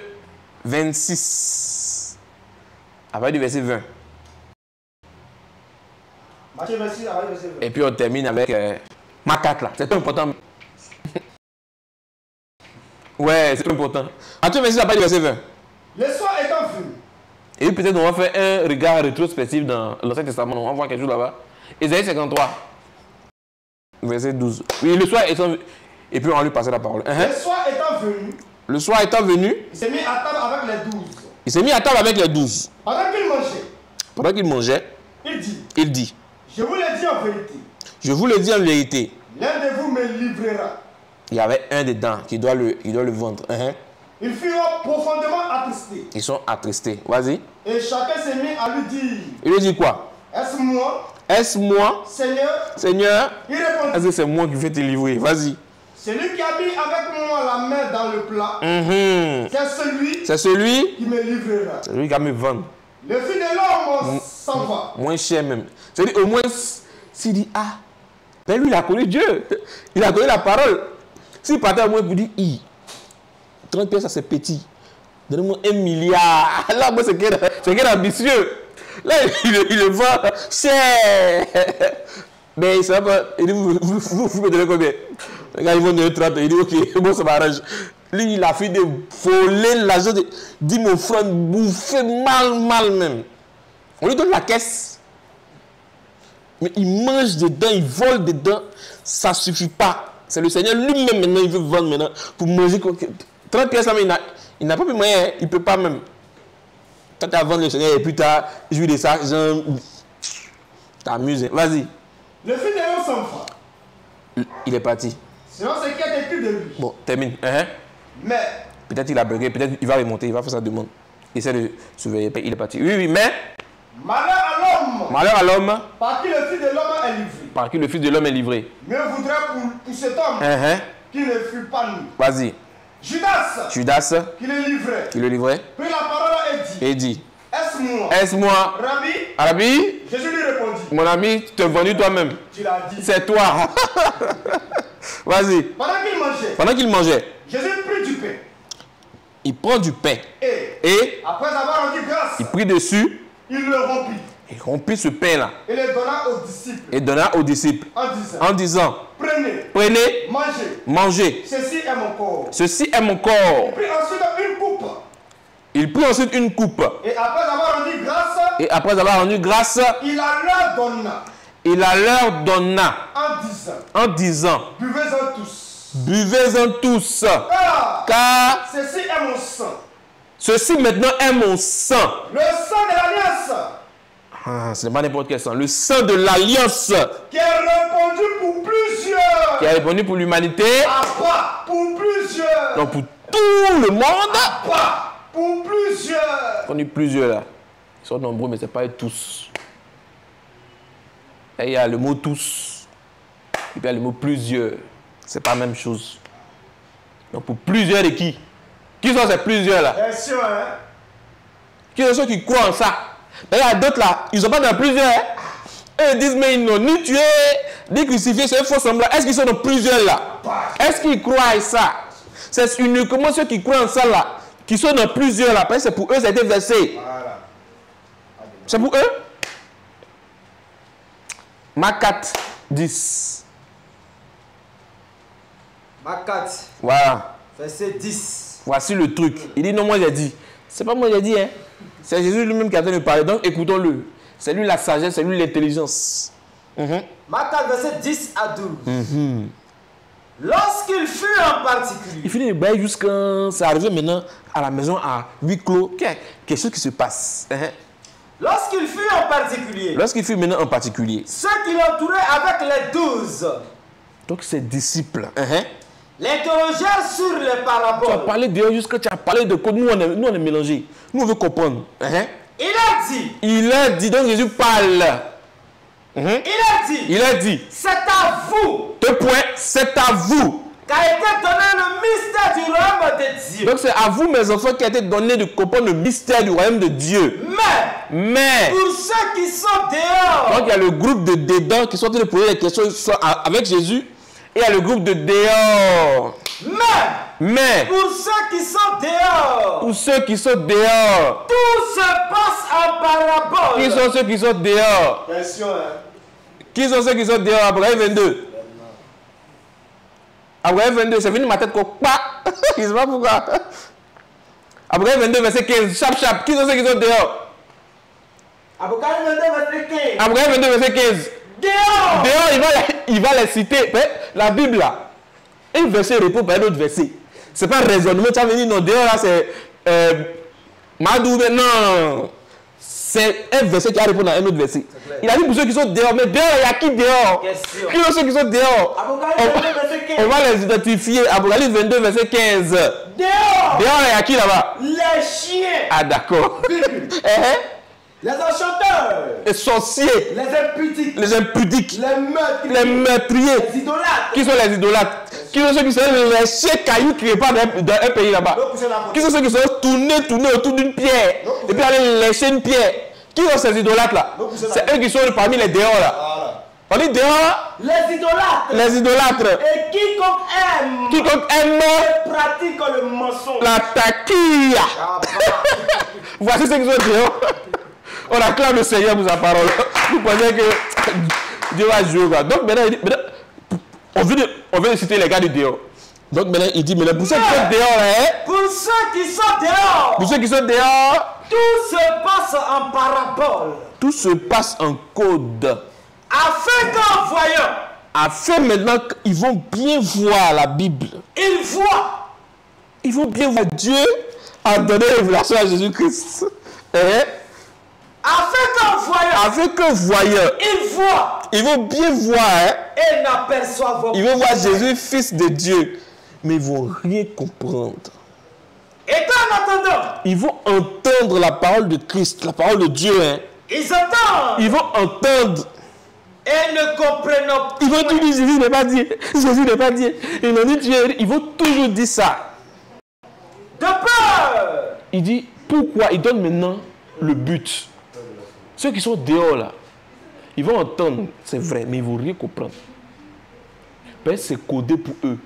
[SPEAKER 1] 26. À partir du verset 20.
[SPEAKER 2] Matthieu 26, à partir du verset 20.
[SPEAKER 1] Et puis on termine avec ma 4 là. C'est important. Ouais, c'est important. Matthieu 26, à partir du verset 20.
[SPEAKER 2] Le soir étant venu.
[SPEAKER 1] Et peut-être on va faire un regard rétrospectif dans l'Ancien Testament. On va voir quelque chose là-bas. Ésaïe 53, verset 12. Oui, le soir étant venu. Et puis on va lui passer la parole.
[SPEAKER 2] Le soir étant venu.
[SPEAKER 1] Le soir étant venu.
[SPEAKER 2] Il s'est mis à table avec les 12.
[SPEAKER 1] Il s'est mis à table avec les 12.
[SPEAKER 2] Pendant qu'il mangeait.
[SPEAKER 1] Il dit.
[SPEAKER 2] Je vous l'ai dit en vérité.
[SPEAKER 1] Je vous le dis en vérité.
[SPEAKER 2] L'un de vous me livrera.
[SPEAKER 1] Il y avait un dedans qui doit le vendre.
[SPEAKER 2] Ils furent profondément attristés.
[SPEAKER 1] Ils sont attristés. Vas-y.
[SPEAKER 2] Et chacun s'est mis à lui dire.
[SPEAKER 1] Il lui dit quoi?
[SPEAKER 2] Est-ce moi?
[SPEAKER 1] Est-ce moi?
[SPEAKER 2] Seigneur. Il répondit.
[SPEAKER 1] Est-ce que c'est moi qui vais te livrer? Vas-y.
[SPEAKER 2] Celui qui a mis avec moi la main dans le plat. C'est celui qui me livrera.
[SPEAKER 1] C'est lui qui va me vendre.
[SPEAKER 2] Le fils de l'homme s'en va.
[SPEAKER 1] Moins cher même. C'est-à-dire au moins s'il dit ah, ben lui il a connu Dieu. Il a connu la parole. S'il partait à moi pour dire 30 pièces, ça c'est petit. Donnez-moi 1 milliard. Là, moi, c'est quel ambitieux. Là, il le vend cher. Mais il ne pas. Il dit, vous me donnez combien? Les gars, ils vont donner 30. Il dit, ok, bon, ça m'arrange. Lui, il a fait de voler l'argent. Dit, mon frère, bouffer mal même. On lui donne la caisse. Mais il mange dedans, il vole dedans. Ça ne suffit pas. C'est le Seigneur lui-même maintenant, il veut vendre maintenant pour manger. 30 pièces là, mais il n'a pas plus moyen, il ne peut pas même. Quand tu as vendu le Seigneur et puis tu as joué de ça, t'amuses. Vas-y.
[SPEAKER 2] Le fils de l'homme s'en va.
[SPEAKER 1] Il est parti.
[SPEAKER 2] Selon ce qui est écrit de lui.
[SPEAKER 1] Bon, termine.
[SPEAKER 2] Mais.
[SPEAKER 1] Peut-être il a bugué, peut-être il va remonter, il va faire sa demande. Il essaie de surveiller, il est parti. Oui, mais. Malheur à l'homme.
[SPEAKER 2] Par qui le fils de l'homme est livré.
[SPEAKER 1] Par qui le fils de l'homme est livré.
[SPEAKER 2] Mieux voudrait pour cet homme qui ne fut pas nu.
[SPEAKER 1] Vas-y. Judas
[SPEAKER 2] qui le livrait.
[SPEAKER 1] Puis
[SPEAKER 2] la parole
[SPEAKER 1] est dit.
[SPEAKER 2] Est-ce moi?
[SPEAKER 1] Rabbi.
[SPEAKER 2] Jésus lui répondit.
[SPEAKER 1] Mon ami, tu t'es vendu toi-même.
[SPEAKER 2] Tu l'as dit.
[SPEAKER 1] C'est toi. Vas-y.
[SPEAKER 2] Pendant
[SPEAKER 1] qu'il mangeait.
[SPEAKER 2] Jésus prit du pain.
[SPEAKER 1] Il prend du pain. Et
[SPEAKER 2] après avoir rendu grâce.
[SPEAKER 1] Il prit dessus.
[SPEAKER 2] Il le rompit.
[SPEAKER 1] Il rompit ce pain-là.
[SPEAKER 2] Et le donna aux disciples.
[SPEAKER 1] Et donna aux disciples. En disant. Prenez. Mangez.
[SPEAKER 2] Ceci est mon corps.
[SPEAKER 1] Ceci est mon corps.
[SPEAKER 2] Il prit ensuite une coupe.
[SPEAKER 1] Il prit ensuite une coupe.
[SPEAKER 2] Et après avoir rendu grâce.
[SPEAKER 1] Il la leur donna. En disant.
[SPEAKER 2] Buvez-en tous.
[SPEAKER 1] Buvez-en tous. Car.
[SPEAKER 2] Ceci est mon sang.
[SPEAKER 1] Ceci maintenant est mon sang.
[SPEAKER 2] Le sang de l'alliance.
[SPEAKER 1] Ah, ce n'est pas n'importe quel sang. Le sang de l'alliance.
[SPEAKER 2] Qui a répondu pour plusieurs.
[SPEAKER 1] Qui a répondu pour l'humanité.
[SPEAKER 2] Pour plusieurs.
[SPEAKER 1] Donc pour tout le monde.
[SPEAKER 2] Pour plusieurs.
[SPEAKER 1] On dit plusieurs là. Ils sont nombreux, mais ce n'est pas tous. Et il y a le mot tous. Et puis il y a le mot plusieurs. C'est pas la même chose. Donc pour plusieurs de qui? Qui sont ces plusieurs là?
[SPEAKER 2] Bien sûr, hein.
[SPEAKER 1] Qui sont ceux qui croient en ça? Mais il y a d'autres là, ils ne sont pas dans plusieurs. Hein? Et ils disent, mais ils n'ont ni tué, ni crucifié, c'est un faux semblant. Est-ce qu'ils sont dans plusieurs là? Est-ce qu'ils croient à ça? C'est uniquement ceux qui croient en ça là, qui sont dans plusieurs là. Parce que c'est pour eux, ça a été versé.
[SPEAKER 2] Voilà.
[SPEAKER 1] C'est pour eux? Marc 4, 10.
[SPEAKER 2] Marc 4,
[SPEAKER 1] Voilà.
[SPEAKER 2] verset 10.
[SPEAKER 1] Voici le truc. Il dit, non, moi j'ai dit. C'est pas moi j'ai dit, hein. C'est Jésus lui-même qui a de parler. Donc écoutons-le. C'est lui la sagesse, c'est lui l'intelligence.
[SPEAKER 2] Marc 4, verset 10 à 12. Lorsqu'il fut en particulier.
[SPEAKER 1] Il finit de bailler jusqu'à... C'est arrivé maintenant à la maison à huis clos. Quelque chose qui se passe.
[SPEAKER 2] Lorsqu'il fut en particulier.
[SPEAKER 1] Lorsqu'il fut maintenant en particulier.
[SPEAKER 2] Ceux qui l'entouraient avec les 12.
[SPEAKER 1] Donc ses disciples.
[SPEAKER 2] L'interrogèrent sur les paraboles.
[SPEAKER 1] Tu as parlé d'eux jusqu'à tu as parlé de quoi? Nous on est mélangés. Nous on veut comprendre.
[SPEAKER 2] Il a dit.
[SPEAKER 1] Il a dit, donc Jésus parle.
[SPEAKER 2] Il a dit. C'est à vous.
[SPEAKER 1] 2 points, c'est à vous.
[SPEAKER 2] Qu'a été donné le mystère du royaume de Dieu.
[SPEAKER 1] Donc c'est à vous mes enfants qui a été donné de comprendre le mystère du royaume de Dieu. Mais
[SPEAKER 2] pour ceux qui sont dehors.
[SPEAKER 1] Donc il y a le groupe de dedans qui sont en train de poser des questions avec Jésus. Et il y a le groupe de dehors. Mais
[SPEAKER 2] pour ceux qui sont dehors.
[SPEAKER 1] Pour ceux qui sont dehors.
[SPEAKER 2] Tout se passe en parabole.
[SPEAKER 1] Qui sont ceux qui sont dehors?
[SPEAKER 2] Question, hein.
[SPEAKER 1] Qui sont ceux qui sont dehors? Abraham 22. Abraham 22, c'est venu ma tête comme pas. Je ne sais pas pourquoi. Abraham 22, verset 15. Chap. Qui sont ceux qui sont dehors?
[SPEAKER 2] Abraham 22, verset 15.
[SPEAKER 1] Abraham 22, verset 15. Dehors, il va les citer. La Bible là. Un verset répond par un autre verset. C'est pas un raisonnement. Tu as venu, non, dehors là, c'est. Madou, non. C'est un verset qui a répondu à un autre verset. Il a dit pour ceux qui sont dehors. Mais dehors, il y a qui dehors? Qui sont ceux qui sont dehors? On va les identifier. Apocalypse 22, verset 15.
[SPEAKER 2] Dehors,
[SPEAKER 1] il y a qui là-bas?
[SPEAKER 2] les chiens.
[SPEAKER 1] Ah, d'accord.
[SPEAKER 2] Les enchanteurs.
[SPEAKER 1] Les sorciers.
[SPEAKER 2] Les impudiques.
[SPEAKER 1] Les meurtriers.
[SPEAKER 2] Les idolâtres.
[SPEAKER 1] Qui sont les idolâtres? Qui sont ceux qui sont les chiens cailloux qui répandent dans un pays là-bas? Qui sont ceux qui sont tournés autour d'une pierre et puis aller lécher une pierre? Qui sont ces idolâtres là? C'est eux qui sont parmi les dehors là. On dit dehors?
[SPEAKER 2] Les idolâtres.
[SPEAKER 1] Les idolâtres.
[SPEAKER 2] Et quiconque aime et pratique le mensonge.
[SPEAKER 1] La taquilla. Voici ceux qui sont dehors. On acclame le Seigneur pour sa parole. Vous pensez que Dieu va jouer quoi? Donc maintenant, on vient de citer les gars du dehors. Donc maintenant, il dit, mais pour ceux qui sont dehors,
[SPEAKER 2] pour ceux qui sont dehors.
[SPEAKER 1] Pour ceux qui sont dehors.
[SPEAKER 2] Tout se passe en parabole.
[SPEAKER 1] Tout se passe en code.
[SPEAKER 2] Afin qu'en voyant.
[SPEAKER 1] Afin maintenant qu'ils vont bien voir la Bible.
[SPEAKER 2] Ils voient.
[SPEAKER 1] Ils vont bien voir Dieu a donné la révélation à Jésus-Christ. Afin qu'en voyant, ils vont bien voir,
[SPEAKER 2] et n'aperçoivent
[SPEAKER 1] ils vont voir Jésus, fils de Dieu, mais ils ne vont rien comprendre.
[SPEAKER 2] Et qu'en entendant,
[SPEAKER 1] ils vont entendre la parole de Christ, la parole de Dieu.
[SPEAKER 2] Ils entendent.
[SPEAKER 1] Ils vont entendre.
[SPEAKER 2] Et ne comprennent pas.
[SPEAKER 1] Ils vont toujours dire Jésus n'est pas Dieu. Jésus n'est pas Dieu. Ils vont toujours dire ça.
[SPEAKER 2] De peur.
[SPEAKER 1] Il dit pourquoi il donne maintenant le but. Ceux qui sont dehors là, ils vont entendre, c'est vrai, mais ils ne vont rien comprendre. Ben, c'est codé pour eux.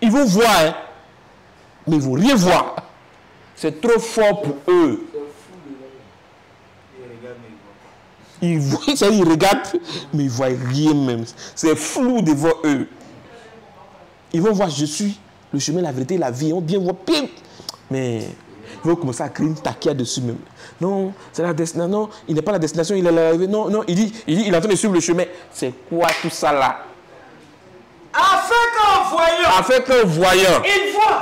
[SPEAKER 1] Ils vont voir, mais ils ne vont rien voir. C'est trop fort pour eux. Ils regardent, mais ils ne voient rien même. C'est flou devant eux. Ils vont voir, je suis le chemin, la vérité, la vie. Ils vont bien voir, mais ils vont commencer à créer une taquilla dessus même. Non, c'est la destination. Non, il n'est pas la destination, il est l'arrivée. Non, il est en train de suivre le chemin. C'est quoi tout ça là? Afin qu'en voyant,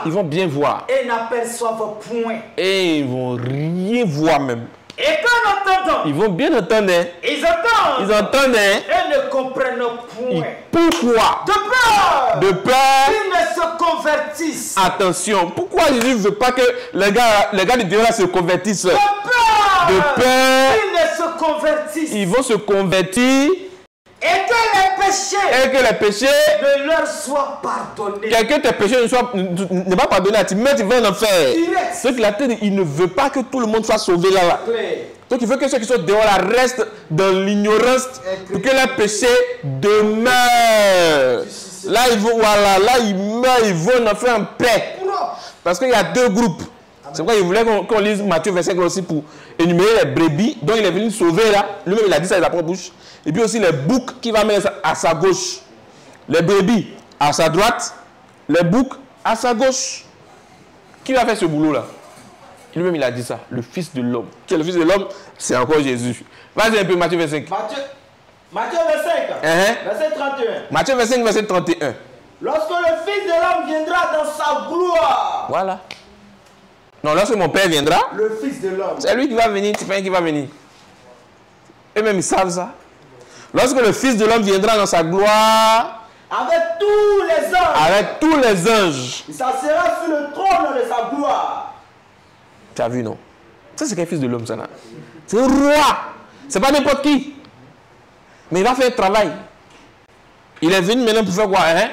[SPEAKER 1] ils vont bien voir.
[SPEAKER 2] Et n'aperçoivent point.
[SPEAKER 1] Et ils vont rien voir même.
[SPEAKER 2] Et qu'en entendant,
[SPEAKER 1] ils vont bien entendre.
[SPEAKER 2] Ils entendent. Et ne comprennent point.
[SPEAKER 1] Pourquoi? De peur.
[SPEAKER 2] Qu'ils ne se convertissent.
[SPEAKER 1] Attention. Pourquoi Jésus ne veut pas que les gars de Dieu là se convertissent?
[SPEAKER 2] De
[SPEAKER 1] De peur
[SPEAKER 2] qu'ils ne se convertissent.
[SPEAKER 1] ils vont se convertir
[SPEAKER 2] Et que les péchés ne leur soient pardonnés.
[SPEAKER 1] Que tes péchés ne pas pardonnés à ti, mais tu vas en enfer.
[SPEAKER 2] Direct.
[SPEAKER 1] Ce qu'il a dit, il ne veut pas que tout le monde soit sauvé là.
[SPEAKER 2] Clair.
[SPEAKER 1] Donc il veut que ceux qui sont dehors là restent dans l'ignorance pour que les péchés demeurent. Là ils vont, voilà, là ils meurent, ils vont en enfer en paix. Parce qu'il y a deux groupes. C'est pourquoi il voulait qu'on lise Matthieu 25 aussi pour énumérer les brebis dont il est venu sauver là. Lui-même il a dit ça de sa propre bouche. Et puis aussi les boucs qui va mettre à sa gauche. Les brebis à sa droite. Les boucs à sa gauche. Qui va faire ce boulot là? Lui-même il a dit ça. Le Fils de l'homme. Qui est le Fils de l'homme? C'est encore Jésus. Vas-y un peu Matthieu 25.
[SPEAKER 2] Matthieu 25, verset 31.
[SPEAKER 1] Matthieu 25, verset 31.
[SPEAKER 2] Lorsque le Fils de l'homme viendra dans sa gloire.
[SPEAKER 1] Voilà. Non, lorsque mon Père viendra,
[SPEAKER 2] le Fils de l'homme.
[SPEAKER 1] C'est lui qui va venir, c'est pas un qui va venir. Eux-mêmes, ils savent ça. Lorsque le Fils de l'homme viendra dans sa gloire,
[SPEAKER 2] avec tous les anges.
[SPEAKER 1] Avec tous les anges.
[SPEAKER 2] Il s'assiera sur le trône de sa gloire.
[SPEAKER 1] Tu as vu, non? Ça, c'est quel Fils de l'homme, ça là? C'est un roi. C'est pas n'importe qui. Mais il va faire un travail. Il est venu maintenant pour faire quoi, hein?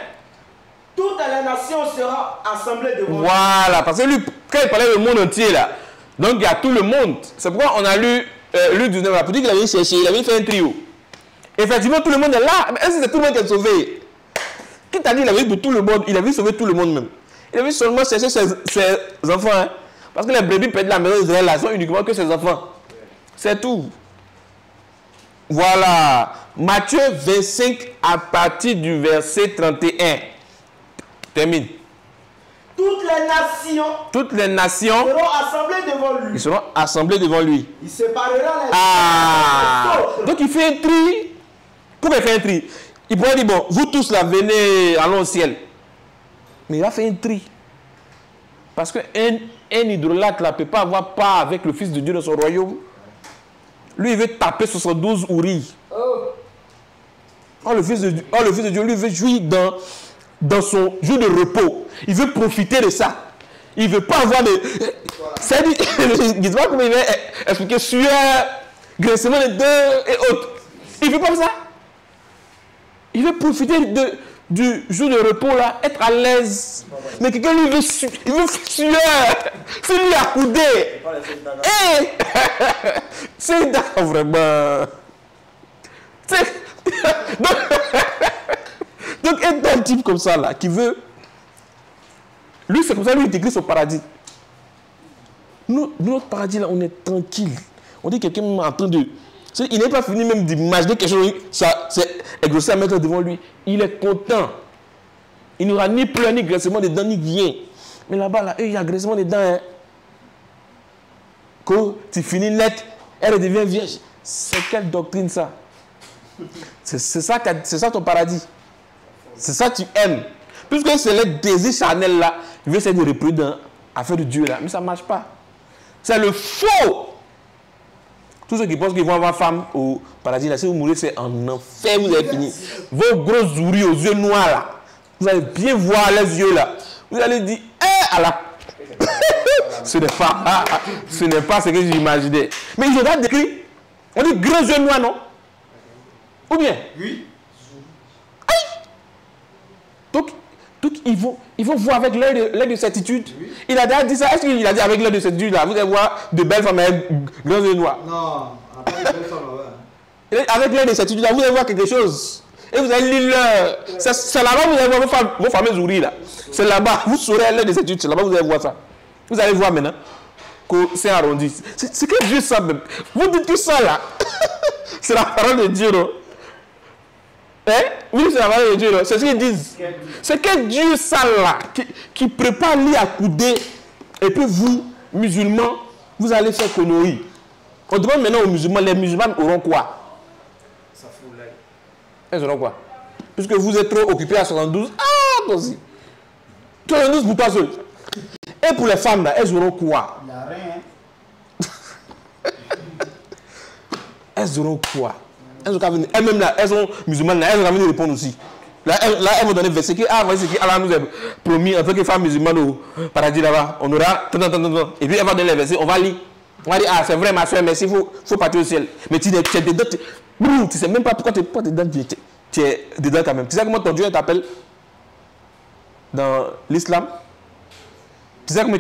[SPEAKER 2] Toutes les nations seront assemblées devant lui.
[SPEAKER 1] Voilà, parce que lui, quand il parlait du monde entier là, donc il y a tout le monde. C'est pourquoi on a lu Luc 19 là, pour dire qu'il avait cherché, il avait fait un trio. Effectivement, tout le monde est là. Mais est-ce que c'est tout le monde qui est sauvé? Qui t'a dit qu'il avait vu tout le monde? Il avait sauvé tout le monde même. Il avait seulement cherché ses enfants. Hein? Parce que les brebis perdent la maison d'Israël, là, sont uniquement que ses enfants. C'est tout. Voilà. Matthieu 25 à partir du verset 31. Termine. Toutes les nations
[SPEAKER 2] seront assemblées devant lui.
[SPEAKER 1] Ils seront assemblés devant lui.
[SPEAKER 2] Il séparera les
[SPEAKER 1] donc il fait un tri. Pourquoi il fait un tri? Il pourrait dire, bon, vous tous là, venez, allons au ciel. Mais il a fait un tri. Parce qu'un idolâtre là ne peut pas avoir part avec le Fils de Dieu dans son royaume. Lui, il veut taper 72 ouris. Le Fils de Dieu, lui, veut jouir dans son jour de repos. Il veut profiter de ça. Il ne veut pas avoir de... C'est dit, je ne sais pas comment il va expliquer sueur, graissement de dents et autres. Il ne veut pas ça. Il veut profiter du jour de repos là, être à l'aise. Mais quelqu'un lui veut sueur. C'est lui accoudé. C'est d'accord vraiment. Donc un type comme ça là, qui veut... Lui, c'est comme ça, lui, il décrit son paradis. Nous, notre paradis là, on est tranquille. On dit quelqu'un est en train de... Il n'est pas fini même d'imaginer quelque chose, ça c'est exaucé à mettre devant lui. Il est content. Il n'aura ni pleurs, ni graissement des dents, ni rien. Mais là-bas, là, il y a graissement des dents. Hein. Quand tu finis net, elle devient vierge. C'est quelle doctrine ça? C'est ça ton paradis. C'est ça que tu aimes. Puisque c'est le désir charnel là, il veut essayer de reprendre affaire de Dieu là. Mais ça ne marche pas. C'est le faux. Tous ceux qui pensent qu'ils vont avoir femme au paradis là, si vous mourrez, c'est en enfer, vous avez fini. Vos gros ouris aux yeux noirs là, vous allez bien voir les yeux là. Vous allez dire, à la... ce n'est pas ce que j'imaginais. Mais ils ont pas décrit. On dit gros yeux noirs, non? Ou bien?
[SPEAKER 2] Oui.
[SPEAKER 1] Donc ils vont voir avec l'œil de certitude. Oui. Il a déjà dit ça. Est-ce qu'il a dit avec l'œil de certitude là, vous allez voir de belles femmes avec grands yeux noirs?
[SPEAKER 2] Non, pas de belles femmes, ouais.
[SPEAKER 1] Avec l'œil de certitude là, vous allez voir quelque chose. Et vous allez lire l'heure. C'est là-bas que vous allez voir vos fameux ouris là. C'est là-bas. Vous saurez l'œil de certitude. C'est là-bas que vous allez voir ça. Vous allez voir maintenant que c'est arrondi. C'est que Dieu ça même. Vous dites que ça là, c'est la parole de Dieu, non? Hein? Oui, c'est la parole de Dieu, non? C'est ce qu'ils disent. C'est que Dieu ça là, qui prépare lui à couder. Et puis vous, musulmans, vous allez faire connerie. On demande maintenant aux musulmans, les musulmans auront quoi?
[SPEAKER 2] Ça fout l'œil.
[SPEAKER 1] Ils auront quoi? Puisque vous êtes trop occupés à 72. Ah, toi aussi. 72 pour toi seul. Et pour les femmes, là, elles auront quoi?
[SPEAKER 2] Il n'y a rien.
[SPEAKER 1] Elles auront quoi? Elles-mêmes là, elles sont musulmanes, là, elles ont envie de répondre aussi. Là, elles vont donner verset que Allah nous a promis en tant que femme musulmane au paradis là-bas. On aura... Et puis elles vont donner les versets, on va lire. On va dire, ah, c'est vrai, ma soeur, merci, il faut partir au ciel. Mais tu es dedans, tu ne sais même pas pourquoi tu es dedans, tu es dedans quand même. Tu sais comment ton Dieu t'appelle dans l'islam? Tu sais comment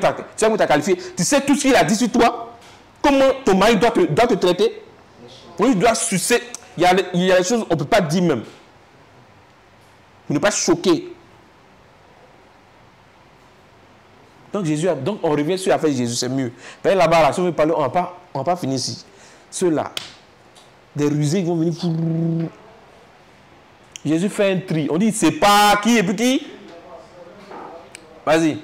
[SPEAKER 1] tu as qualifié? Tu sais tout ce qu'il a dit sur toi? Comment ton mari doit te traiter? Oui, il doit sucer. Il y a des choses qu'on ne peut pas dire même. Pour ne pas choquer. Donc on revient sur l'affaire de Jésus, c'est mieux. Là-bas, là, si on veut parler, on ne va pas finir ici. Ceux-là, des rusés, ils vont venir. Jésus fait un tri. On dit, c'est pas qui et puis qui? Vas-y.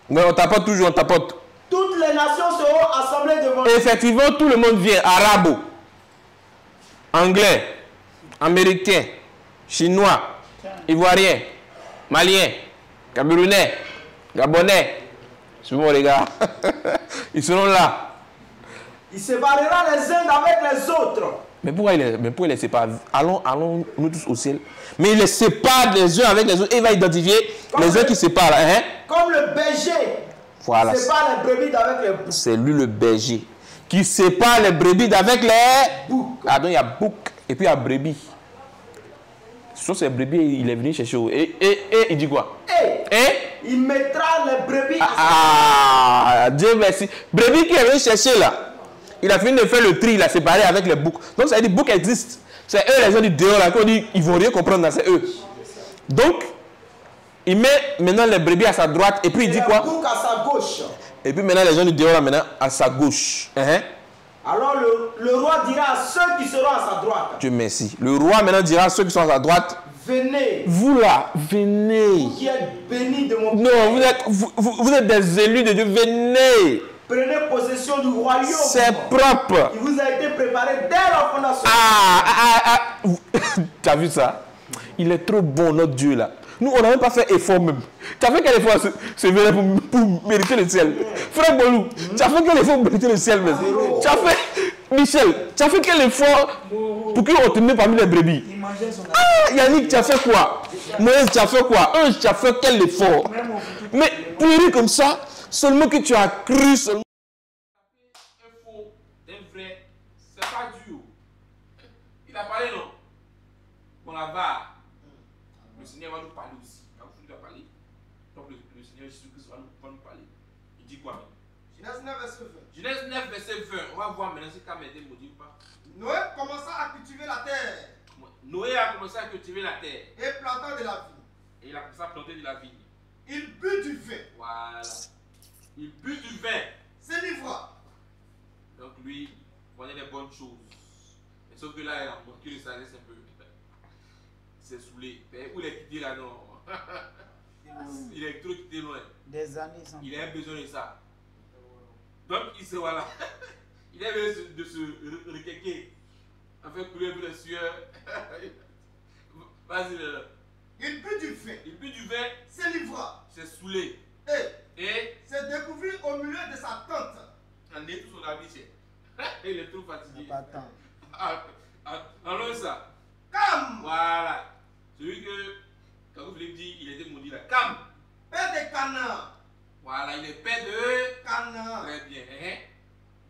[SPEAKER 1] Mais on tapote toujours, on tapote.
[SPEAKER 2] Toutes les nations seront assemblées devant lui.
[SPEAKER 1] Effectivement, tout le monde vient. Arabo, anglais, américain, chinois, ivoirien, malien, camerounais, gabonais. Souvent les gars, ils seront là.
[SPEAKER 2] Il séparera les uns avec les autres.
[SPEAKER 1] Mais pourquoi il les sépare? Allons nous tous au ciel. Mais il les sépare les uns avec les autres. Et il va identifier comme les uns qui séparent. Hein?
[SPEAKER 2] Comme le berger.
[SPEAKER 1] Voilà.
[SPEAKER 2] Sépare les brebis d'avec les boucs.
[SPEAKER 1] C'est lui le berger qui sépare les brebis d'avec les boucs. Ah, donc il y a bouc et puis il y a brebis. Sur ces brebis, il est venu chercher. Et il dit quoi?
[SPEAKER 2] Il mettra les brebis
[SPEAKER 1] à Dieu merci. Brebis qui est venu chercher là. Il a fini de faire le tri, il a séparé avec les boucs. Donc ça veut dire que les boucs existent. C'est eux les gens du dehors là qui ont dit ils vont rien comprendre, c'est eux. Donc, il met maintenant les brebis à sa droite et puis il dit quoi?
[SPEAKER 2] Les boucs à sa gauche.
[SPEAKER 1] Et puis maintenant les gens du dehors là maintenant à sa gauche.
[SPEAKER 2] Alors le roi dira à ceux qui seront à sa droite.
[SPEAKER 1] Dieu merci. Le roi maintenant dira à ceux qui sont à sa droite.
[SPEAKER 2] Venez.
[SPEAKER 1] Vous là, venez.
[SPEAKER 2] Vous qui êtes bénis de mon
[SPEAKER 1] Non, vous êtes des élus de Dieu. Venez.
[SPEAKER 2] Prenez possession du royaume.
[SPEAKER 1] C'est propre.
[SPEAKER 2] Il vous a été préparé dès la fondation.
[SPEAKER 1] Tu as vu ça? Il est trop bon, notre Dieu là. Nous, on n'a même pas fait effort même. Tu as fait quel effort pour mériter le ciel? Frère Bolou, tu as fait quel effort pour mériter le ciel même? Tu as fait, Michel, tu as fait quel effort pour qu'on te mette parmi les brebis? Yannick, tu as fait quoi? Moïse, tu as fait quoi? Tu as fait quel effort? Mais pour dire comme ça, seulement que tu as cru seulement. Un faux, un vrai, c'est pas dur. Il a parlé, non? Bon, là-bas, le Seigneur va nous parler aussi. Quand vous lui parler, donc le Seigneur Jésus-Christ va nous parler. Il dit quoi?
[SPEAKER 2] Genèse 9, verset 20.
[SPEAKER 1] Genèse 9, verset 20. On va voir maintenant si Kam était maudit ou pas.
[SPEAKER 2] Noé commença à cultiver la terre.
[SPEAKER 1] Noé a commencé à cultiver la terre.
[SPEAKER 2] Et plantant de la vigne.
[SPEAKER 1] Et il a commencé à planter de la vigne.
[SPEAKER 2] Il but du vin.
[SPEAKER 1] Voilà. Il but du vin.
[SPEAKER 2] C'est l'ivroie.
[SPEAKER 1] Donc lui, il prenait les bonnes choses. Mais sauf que là, il a manqué de sagesse un peu. Il s'est saoulé. Mais où il est quitté là, non? Il est trop quitté loin.
[SPEAKER 4] Des années sans.
[SPEAKER 1] Il a besoin de ça. Donc il se voilà. Il a besoin de se requéquer. En fait, couler un peu de sueur. Vas-y, là.
[SPEAKER 2] Il but du vin.
[SPEAKER 1] Il but du vin.
[SPEAKER 2] C'est l'ivroie.
[SPEAKER 1] C'est saoulé. Et
[SPEAKER 2] c'est découvert au milieu de sa tente.
[SPEAKER 1] En est tout son ami, il est trop fatigué.
[SPEAKER 4] Pas tant.
[SPEAKER 1] Alors ça.
[SPEAKER 2] Kam.
[SPEAKER 1] Voilà. Celui que, quand vous voulez dire, il était maudit là. Kam.
[SPEAKER 2] Père de Canaan.
[SPEAKER 1] Voilà, il est père de
[SPEAKER 2] Canaan.
[SPEAKER 1] Très bien.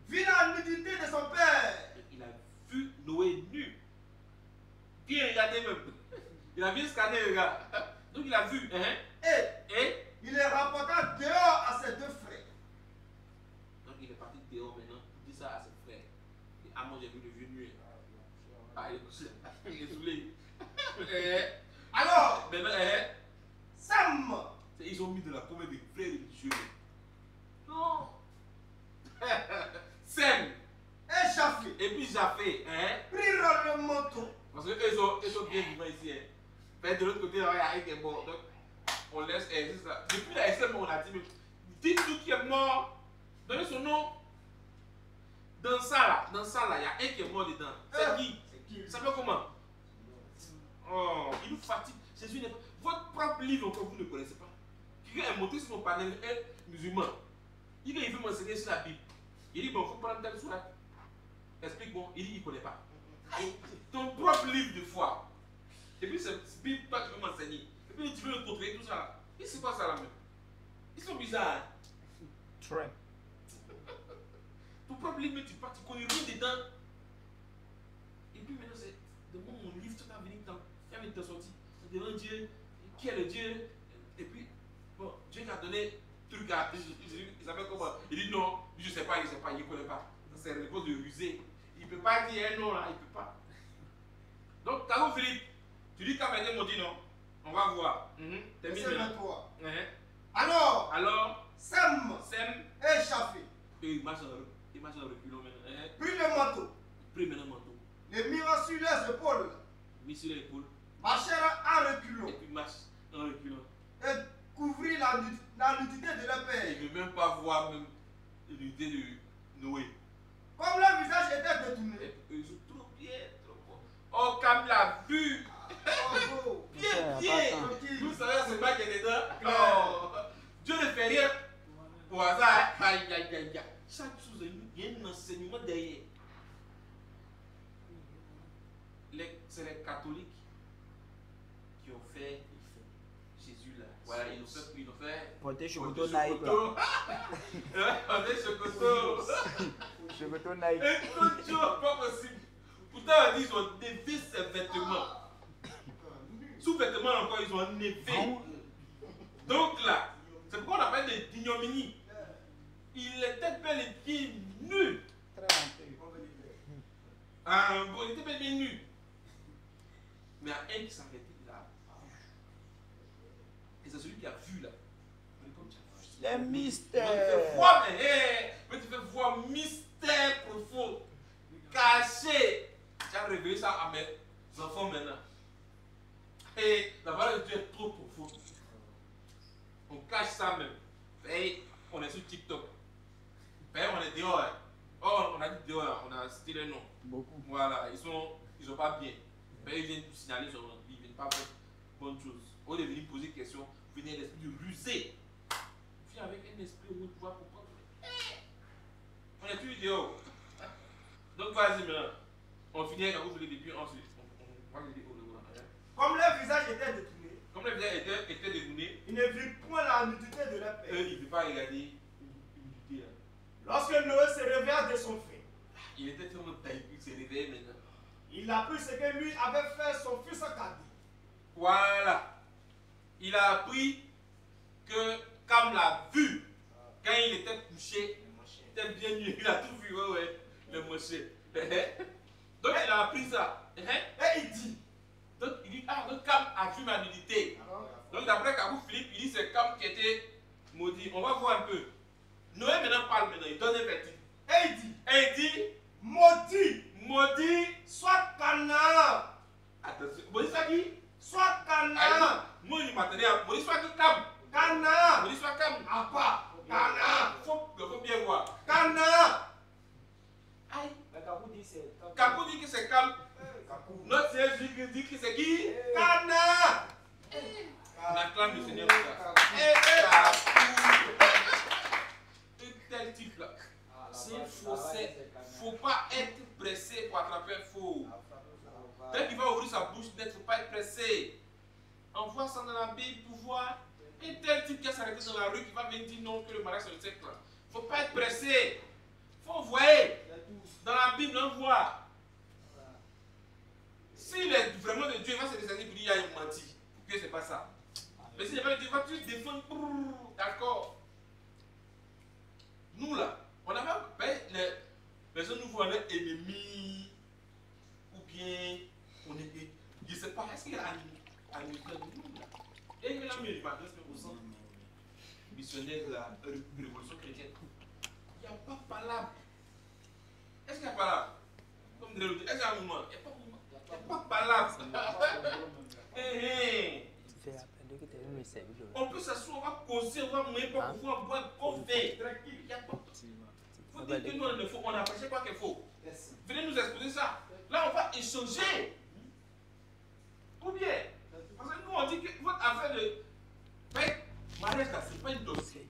[SPEAKER 2] Vu la nudité de son père.
[SPEAKER 1] Il a vu Noé nu. Qui regardait même. Il a bien scanné le gars. Donc il a vu. Et
[SPEAKER 2] il est rapporté dehors à ses deux frères.
[SPEAKER 1] Donc il est parti dehors maintenant pour dire ça à ses frères. Et moi j'ai vu le vieux nu. Il est saoulé.
[SPEAKER 2] Alors, Sam.
[SPEAKER 1] Ils ont mis de la pomme des frères religieux. Non. Sem.
[SPEAKER 2] Et Japhé.
[SPEAKER 1] Et puis Japhé.
[SPEAKER 2] Prirent le manteau.
[SPEAKER 1] Parce qu'eux sont bien vivants ici. Mais de l'autre côté, il y a un qui est mort. Donc, on laisse c'est ça. Depuis la SM, on a dit, mais dites tout qui est mort. Donnez son nom. Dans ça là, il y a un qui est mort dedans. C'est qui? Ça s'appelle comment? Oh, il nous fatigue. Jésus n'est pas. Votre propre livre encore, vous ne connaissez pas. Quelqu'un est monté sur mon panel, un musulman. Il veut m'enseigner sur la Bible. Il dit, bon, il faut prendre tel soir. Explique, bon, il dit, il ne connaît pas. Ton propre livre de foi. Et puis, c'est Bible, toi, tu veux m'enseigner. Et puis, tu veux le contrer, tout ça. Et c'est pas ça là même. Ils sont bizarres.
[SPEAKER 4] Très.
[SPEAKER 1] livre, tu pars, tu connais rien dedans. Et puis maintenant, c'est devant mon livre, tu vas venir te sortir. Devant Dieu, qui est le Dieu? Et puis, bon, Dieu t'a donné truc à. Il s'appelle comment? Il dit non, je ne sais pas, il ne connaît pas. C'est une réponse de rusé. Il ne peut pas dire un non là, il ne peut pas. Donc, Caro Philippe, tu dis qu'à maintenant, on dit non. On va voir.
[SPEAKER 2] C'est 23.
[SPEAKER 1] Alors,
[SPEAKER 2] Sem
[SPEAKER 1] et
[SPEAKER 2] Chafé.
[SPEAKER 1] Et il marche en reculant maintenant.
[SPEAKER 2] Pris le manteau.
[SPEAKER 1] Pris maintenant le manteau.
[SPEAKER 2] Le mirant sur les épaules.
[SPEAKER 1] Mis sur les épaules.
[SPEAKER 2] Marcher en reculant.
[SPEAKER 1] Et puis marche en reculant.
[SPEAKER 2] Et couvrir la nudité de leur père.
[SPEAKER 1] Il ne veut même pas voir même l'unité de Noé.
[SPEAKER 2] Comme leur visage était détourné.
[SPEAKER 1] Ils sont trop bien, trop bon. Oh, Cam l'a vu. Bien. Vous savez, c'est pas qui est dedans. Oh. Dieu ne fait rien au hasard. Aïe, aïe, aïe, aïe. Chaque chose, il y a un enseignement derrière. C'est les catholiques qui ont fait Jésus là. Voilà, ils ont fait.
[SPEAKER 4] Porter Chocoto Naïk.
[SPEAKER 1] Porter Chocoto.
[SPEAKER 4] Chocoto Naïk.
[SPEAKER 1] Écoute, pas possible. Pourtant, ils ont dévié ses vêtements. Sous-vêtements encore, ils ont enlevé. Donc là, c'est pourquoi on appelle des ignominies. Il était bel et bien nu. Il était bel et bien nu. Mais il y a un qui s'arrêtait là. Et c'est celui qui a vu là.
[SPEAKER 4] Les mystères.
[SPEAKER 1] Mais tu fais voir mystère profond. Caché. Tu as révélé ça à mes enfants maintenant. Et la valeur de Dieu est trop profonde. On cache ça même. Et on est sur TikTok. Et on est dehors. Hein. Oh, on a dit dehors, on a cité les noms.
[SPEAKER 4] Beaucoup.
[SPEAKER 1] Voilà, ils sont pas bien. Mais ils viennent signaler, ils ne viennent pas faire bonne chose. Au lieu de venir poser des questions, venez l'esprit de rusé. Viens avec un esprit où tu vas comprendre. On est tous dehors. Donc vas-y maintenant. On finit avec vous les débuts, ensuite on va le dire au revoir.
[SPEAKER 2] Comme leur visage était détourné.
[SPEAKER 1] Comme le visage était détourné,
[SPEAKER 2] ils ne virent point la nudité de leur père.
[SPEAKER 1] Eux, ils ne peuvent pas regarder une nudité.
[SPEAKER 2] Lorsque Noé se réveilla de son fait,
[SPEAKER 1] il était tellement taillé qu'il s'est réveillé maintenant.
[SPEAKER 2] Il apprit ce que lui avait fait son fils Cadi.
[SPEAKER 1] Voilà. Il a appris que Cam l'a vu quand il était couché. Il était bien nu. Il a tout vu, ouais, le monsieur. Donc il a appris ça. Et il dit. Donc il dit, donc Cam a vu ma nudité. Donc d'après Kabou Philippe, il dit c'est Cam qui était maudit. On va voir un peu. Noé maintenant parle maintenant, il donne un verdict. Et il dit, maudit soit Canaan. Attention, maudit soit qui? Soit Canaan. Moi il m'attendait à maudit soit qui? Cam. Canaan. Maudit soit Cam. Ah pas. Canaan. Il faut bien voir. Canaan. Aïe. Kabou dit que c'est Cam. Notre Seigneur Jésus dit que c'est qui? Canaan. On acclame le Seigneur. Tel type là. C'est faux. Faut pas être pressé pour attraper un faux. Dès qu'il va ouvrir sa bouche, il ne faut pas être pressé. On voit ça dans la Bible pour voir un tel type qui a s'arrêté dans la rue qui va venir dire non que le mariage c'est le sexe. Il ne faut pas être pressé. Il faut voir. Dans la Bible, on voit. S'il est vraiment de Dieu, il va se décider pour dire qu'il y a une menti. Pour que ce n'est pas ça. Mais s'il n'est pas de Dieu, il va toujours défendre. D'accord. Nous là, on n'a pas les personnes nous voient les ennemis ou bien on est. Je ne sais pas, est-ce qu'il y a un nous là? Et il y a un m'adresse au centre missionnaire de la révolution chrétienne. Il n'y a pas palabre. Est-ce qu'il y a palabre? Comme de est-ce qu'il y a un moment? Il n'y a pas palabre. On peut s'asseoir, on va causer, on va manger, on va boire, on va faire. Tranquille, il n'y a pas. Il faut dire que nous, on a prêché quoi qu'il faut. Venez nous exposer ça. Là, on va échanger. Ou bien, parce que nous, on dit que votre affaire de mariage, là, ce n'est pas une dossier.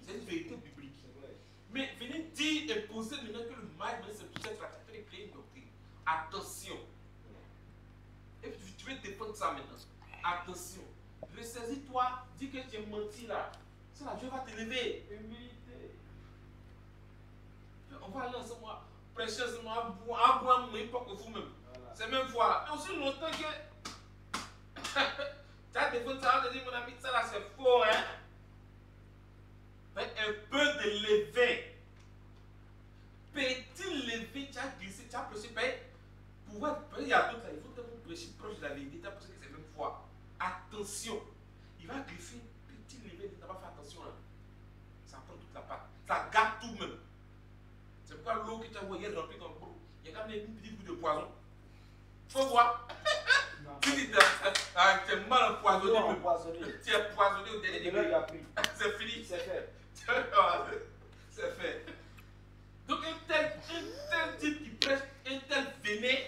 [SPEAKER 1] C'est une vérité biblique. Mais venez dire et poser maintenant que le mariage, c'est peut-être la affaire de créer une doctrine. Attention. Et tu veux défendre ça maintenant. Attention. Ressaisis-toi, dis que tu es menti là. Ça là, Dieu va te lever. Humilité. On
[SPEAKER 5] On va aller ensemble, prêcher ensemble, à boire, mais pas que vous-même. C'est même fois. Mais aussi longtemps que. Tu as défendu ça, tu as dit, mon ami, ça là c'est faux, hein. Avec un peu de levain. Petit levain, tu as glissé, tu as prêché. Pour voir, il y a d'autres là, il faut que vous prêchiez proche de la vérité, tu as pensé que c'est même foi. Attention, il va griffer, petit levain, tu n'as pas fait attention là. Ça prend toute la pâte, ça gâte tout même. C'est pourquoi l'eau que tu as envoyée remplie dans le pot, il y a quand même une petite boule de poison. Faut voir. Tu dis, tu es mal empoisonné. Tu es empoisonné au dernier degré. C'est fini. C'est fait. C'est fait. Donc un tel type qui prêche un tel venin,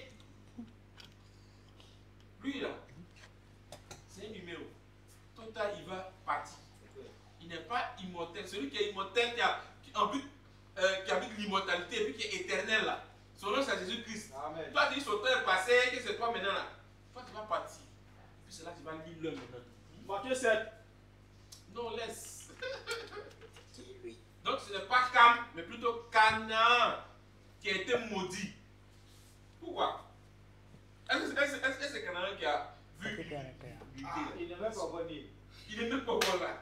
[SPEAKER 5] lui là, c'est un numéro. Total, il va partir. Il n'est pas immortel. Celui qui est immortel, qui habite l'immortalité et puis qui est éternel là. Son nom c'est Jésus-Christ. Toi tu dis son temps est passé, que c'est toi maintenant là. Toi tu vas partir. Puis c'est là que tu vas lire l'heure maintenant.
[SPEAKER 2] Matthieu 7.
[SPEAKER 5] Non, laisse. Donc ce n'est pas Cam, mais plutôt Canaan qui a été maudit. Pourquoi? Est-ce que c'est Canaan qui a vu?
[SPEAKER 2] Il n'est même pas venu.
[SPEAKER 5] Il n'est même pas encore là.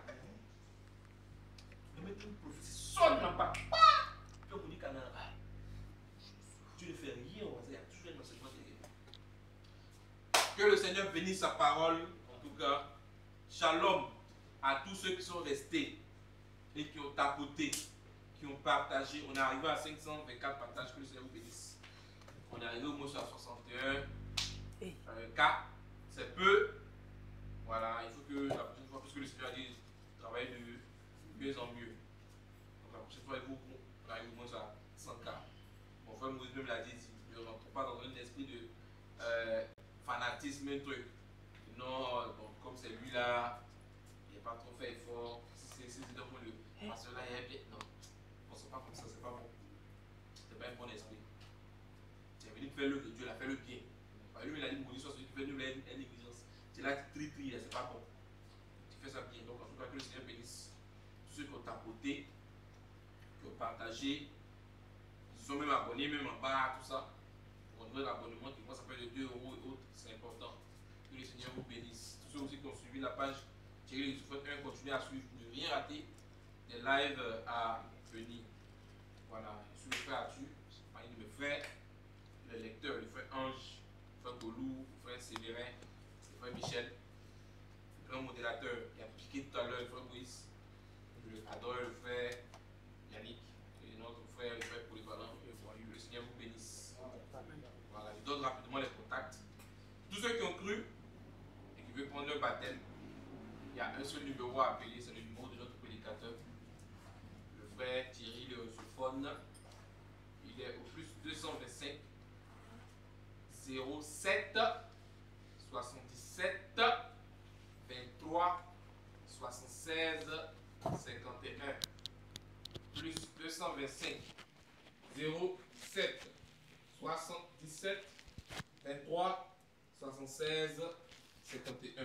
[SPEAKER 5] Il met une prophétie sonne là-bas. Tu as dit Canaan. Tu ne fais rien, il y a toujours un enseignement derrière. Que le Seigneur bénisse sa parole. En tout cas, shalom à tous ceux qui sont restés et qui ont tapoté, qui ont partagé. On est arrivé à 524 partages, que le Seigneur vous bénisse. On est arrivé au moins à 61 cas. C'est peu. Voilà, il faut que la prochaine fois, puisque le Seigneur a dit travailler de mieux en mieux. Donc la prochaine fois, on arrive au moins à 100 cas. Mon frère Moïse même l'a dit, ne rentre pas dans un esprit de fanatisme, un truc. Non, bon, comme c'est lui là, il n'a pas trop fait effort. C'est donc le pasteur là, il est bien. Non, on ne sait pas comme ça, c'est pas bon. C'est pas un bon esprit. Tu es venu faire l'œuvre de Dieu, il a fait le bien. Lui, il a dit, Moïse, soit celui qui fait une négligence. Tu es là, tu tries, c'est pas bon. Tu fais ça bien. Donc, en tout cas, que le Seigneur bénisse tous ceux qui ont tapoté, qui ont partagé, qui sont même abonnés, même en bas, tout ça. On donne l'abonnement qui moi ça peut être de 2 € et autres, c'est important. Que le Seigneur vous bénisse. Tous ceux aussi qui ont suivi la page Thierry Youssoufat 1, continuez à suivre, ne rien rater des lives à venir. Voilà, je suis le frère Arthur, parmi mes frères, le lecteur, le frère Ange, le frère Golou, le frère Séverin, le frère Michel, le grand modérateur qui a piqué tout à l'heure, le frère Moïse, le adore le frère Yannick, et notre frère, le frère Polyvalent, le Seigneur vous bénisse. Voilà, je donne rapidement les contacts. Tous ceux qui ont cru et qui veulent prendre leur baptême, il y a un seul numéro à appeler, c'est le numéro de notre prédicateur, le frère Thierry Le Sophone. Il est au plus 225 07 77 23 76 51. Plus 225 07 77 23 76 51.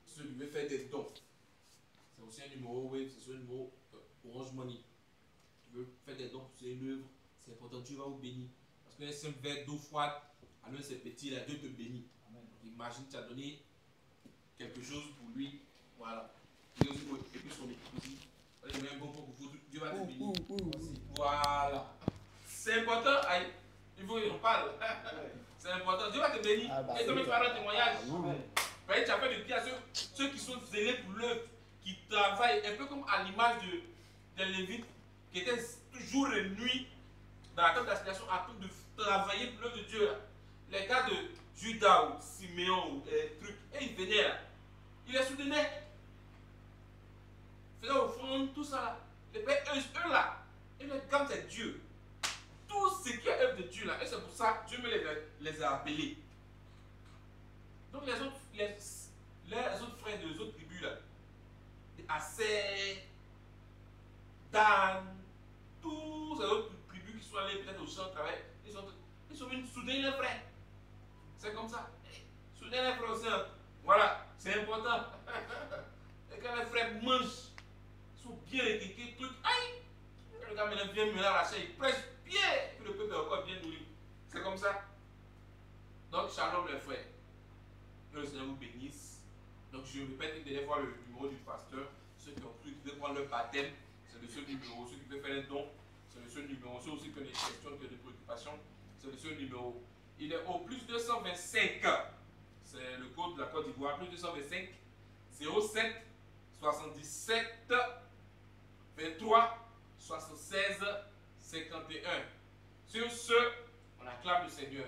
[SPEAKER 5] Ceux qui veulent faire des dons, c'est aussi un numéro web, c'est un numéro Orange Money. Tu veux faire des dons pour une œuvre, c'est important, Dieu va vous bénir. Parce qu'un simple verre d'eau froide, alors c'est petit, là, Dieu te bénit. Amen. Donc, imagine, tu as donné quelque chose pour lui, voilà. Et aussi pour son équipe aussi. Il met un bon pot pour vous, Dieu va te bénir. Voilà. C'est important, aïe. Il faut qu'on parle. C'est important. Dieu va te bénir. Et toi, tu vas rendre témoignage. Tu as fait de bien ceux qui sont zélés pour l'œuvre, qui travaillent un peu comme à l'image des Lévites, qui étaient jour et nuit dans la table d'assignation à tout de travailler pour l'œuvre de Dieu. Là. Les gars de Judas ou Siméon ou des trucs, et ils venaient là. Ils les soutenaient. Ils faisaient au fond tout ça là. Les pères, eux là. Et le gamme c'est Dieu. Tout ce qui est œuvre de Dieu là. Et c'est pour ça que Dieu me les a appelés. Donc les autres frères des autres tribus là, Asser, Dan, tous ces autres tribus qui sont allés peut-être au champ de travail, ils sont venus soutenir les frères. C'est comme ça. Soutenir les frères aussi. Voilà, c'est important. Et quand les frères mangent, ils sont bien équipés, trucs. Aïe! Le quand maintenant vient mener la chair, il prêche bien que le peuple est encore bien nourri. C'est comme ça. Donc, shalom les frères. Que le Seigneur vous bénisse. Donc, je répète une dernière fois le numéro du pasteur. Ceux qui ont cru qui veulent prendre leur baptême, c'est le seul numéro. Ceux qui veulent faire un don, c'est le seul numéro. Ceux aussi qui ont des questions, qui ont des préoccupations, c'est le seul numéro. Il est au plus 225. C'est le code de la Côte d'Ivoire. Plus 225 07 77 23 76 51. Sur ce, on acclame le Seigneur.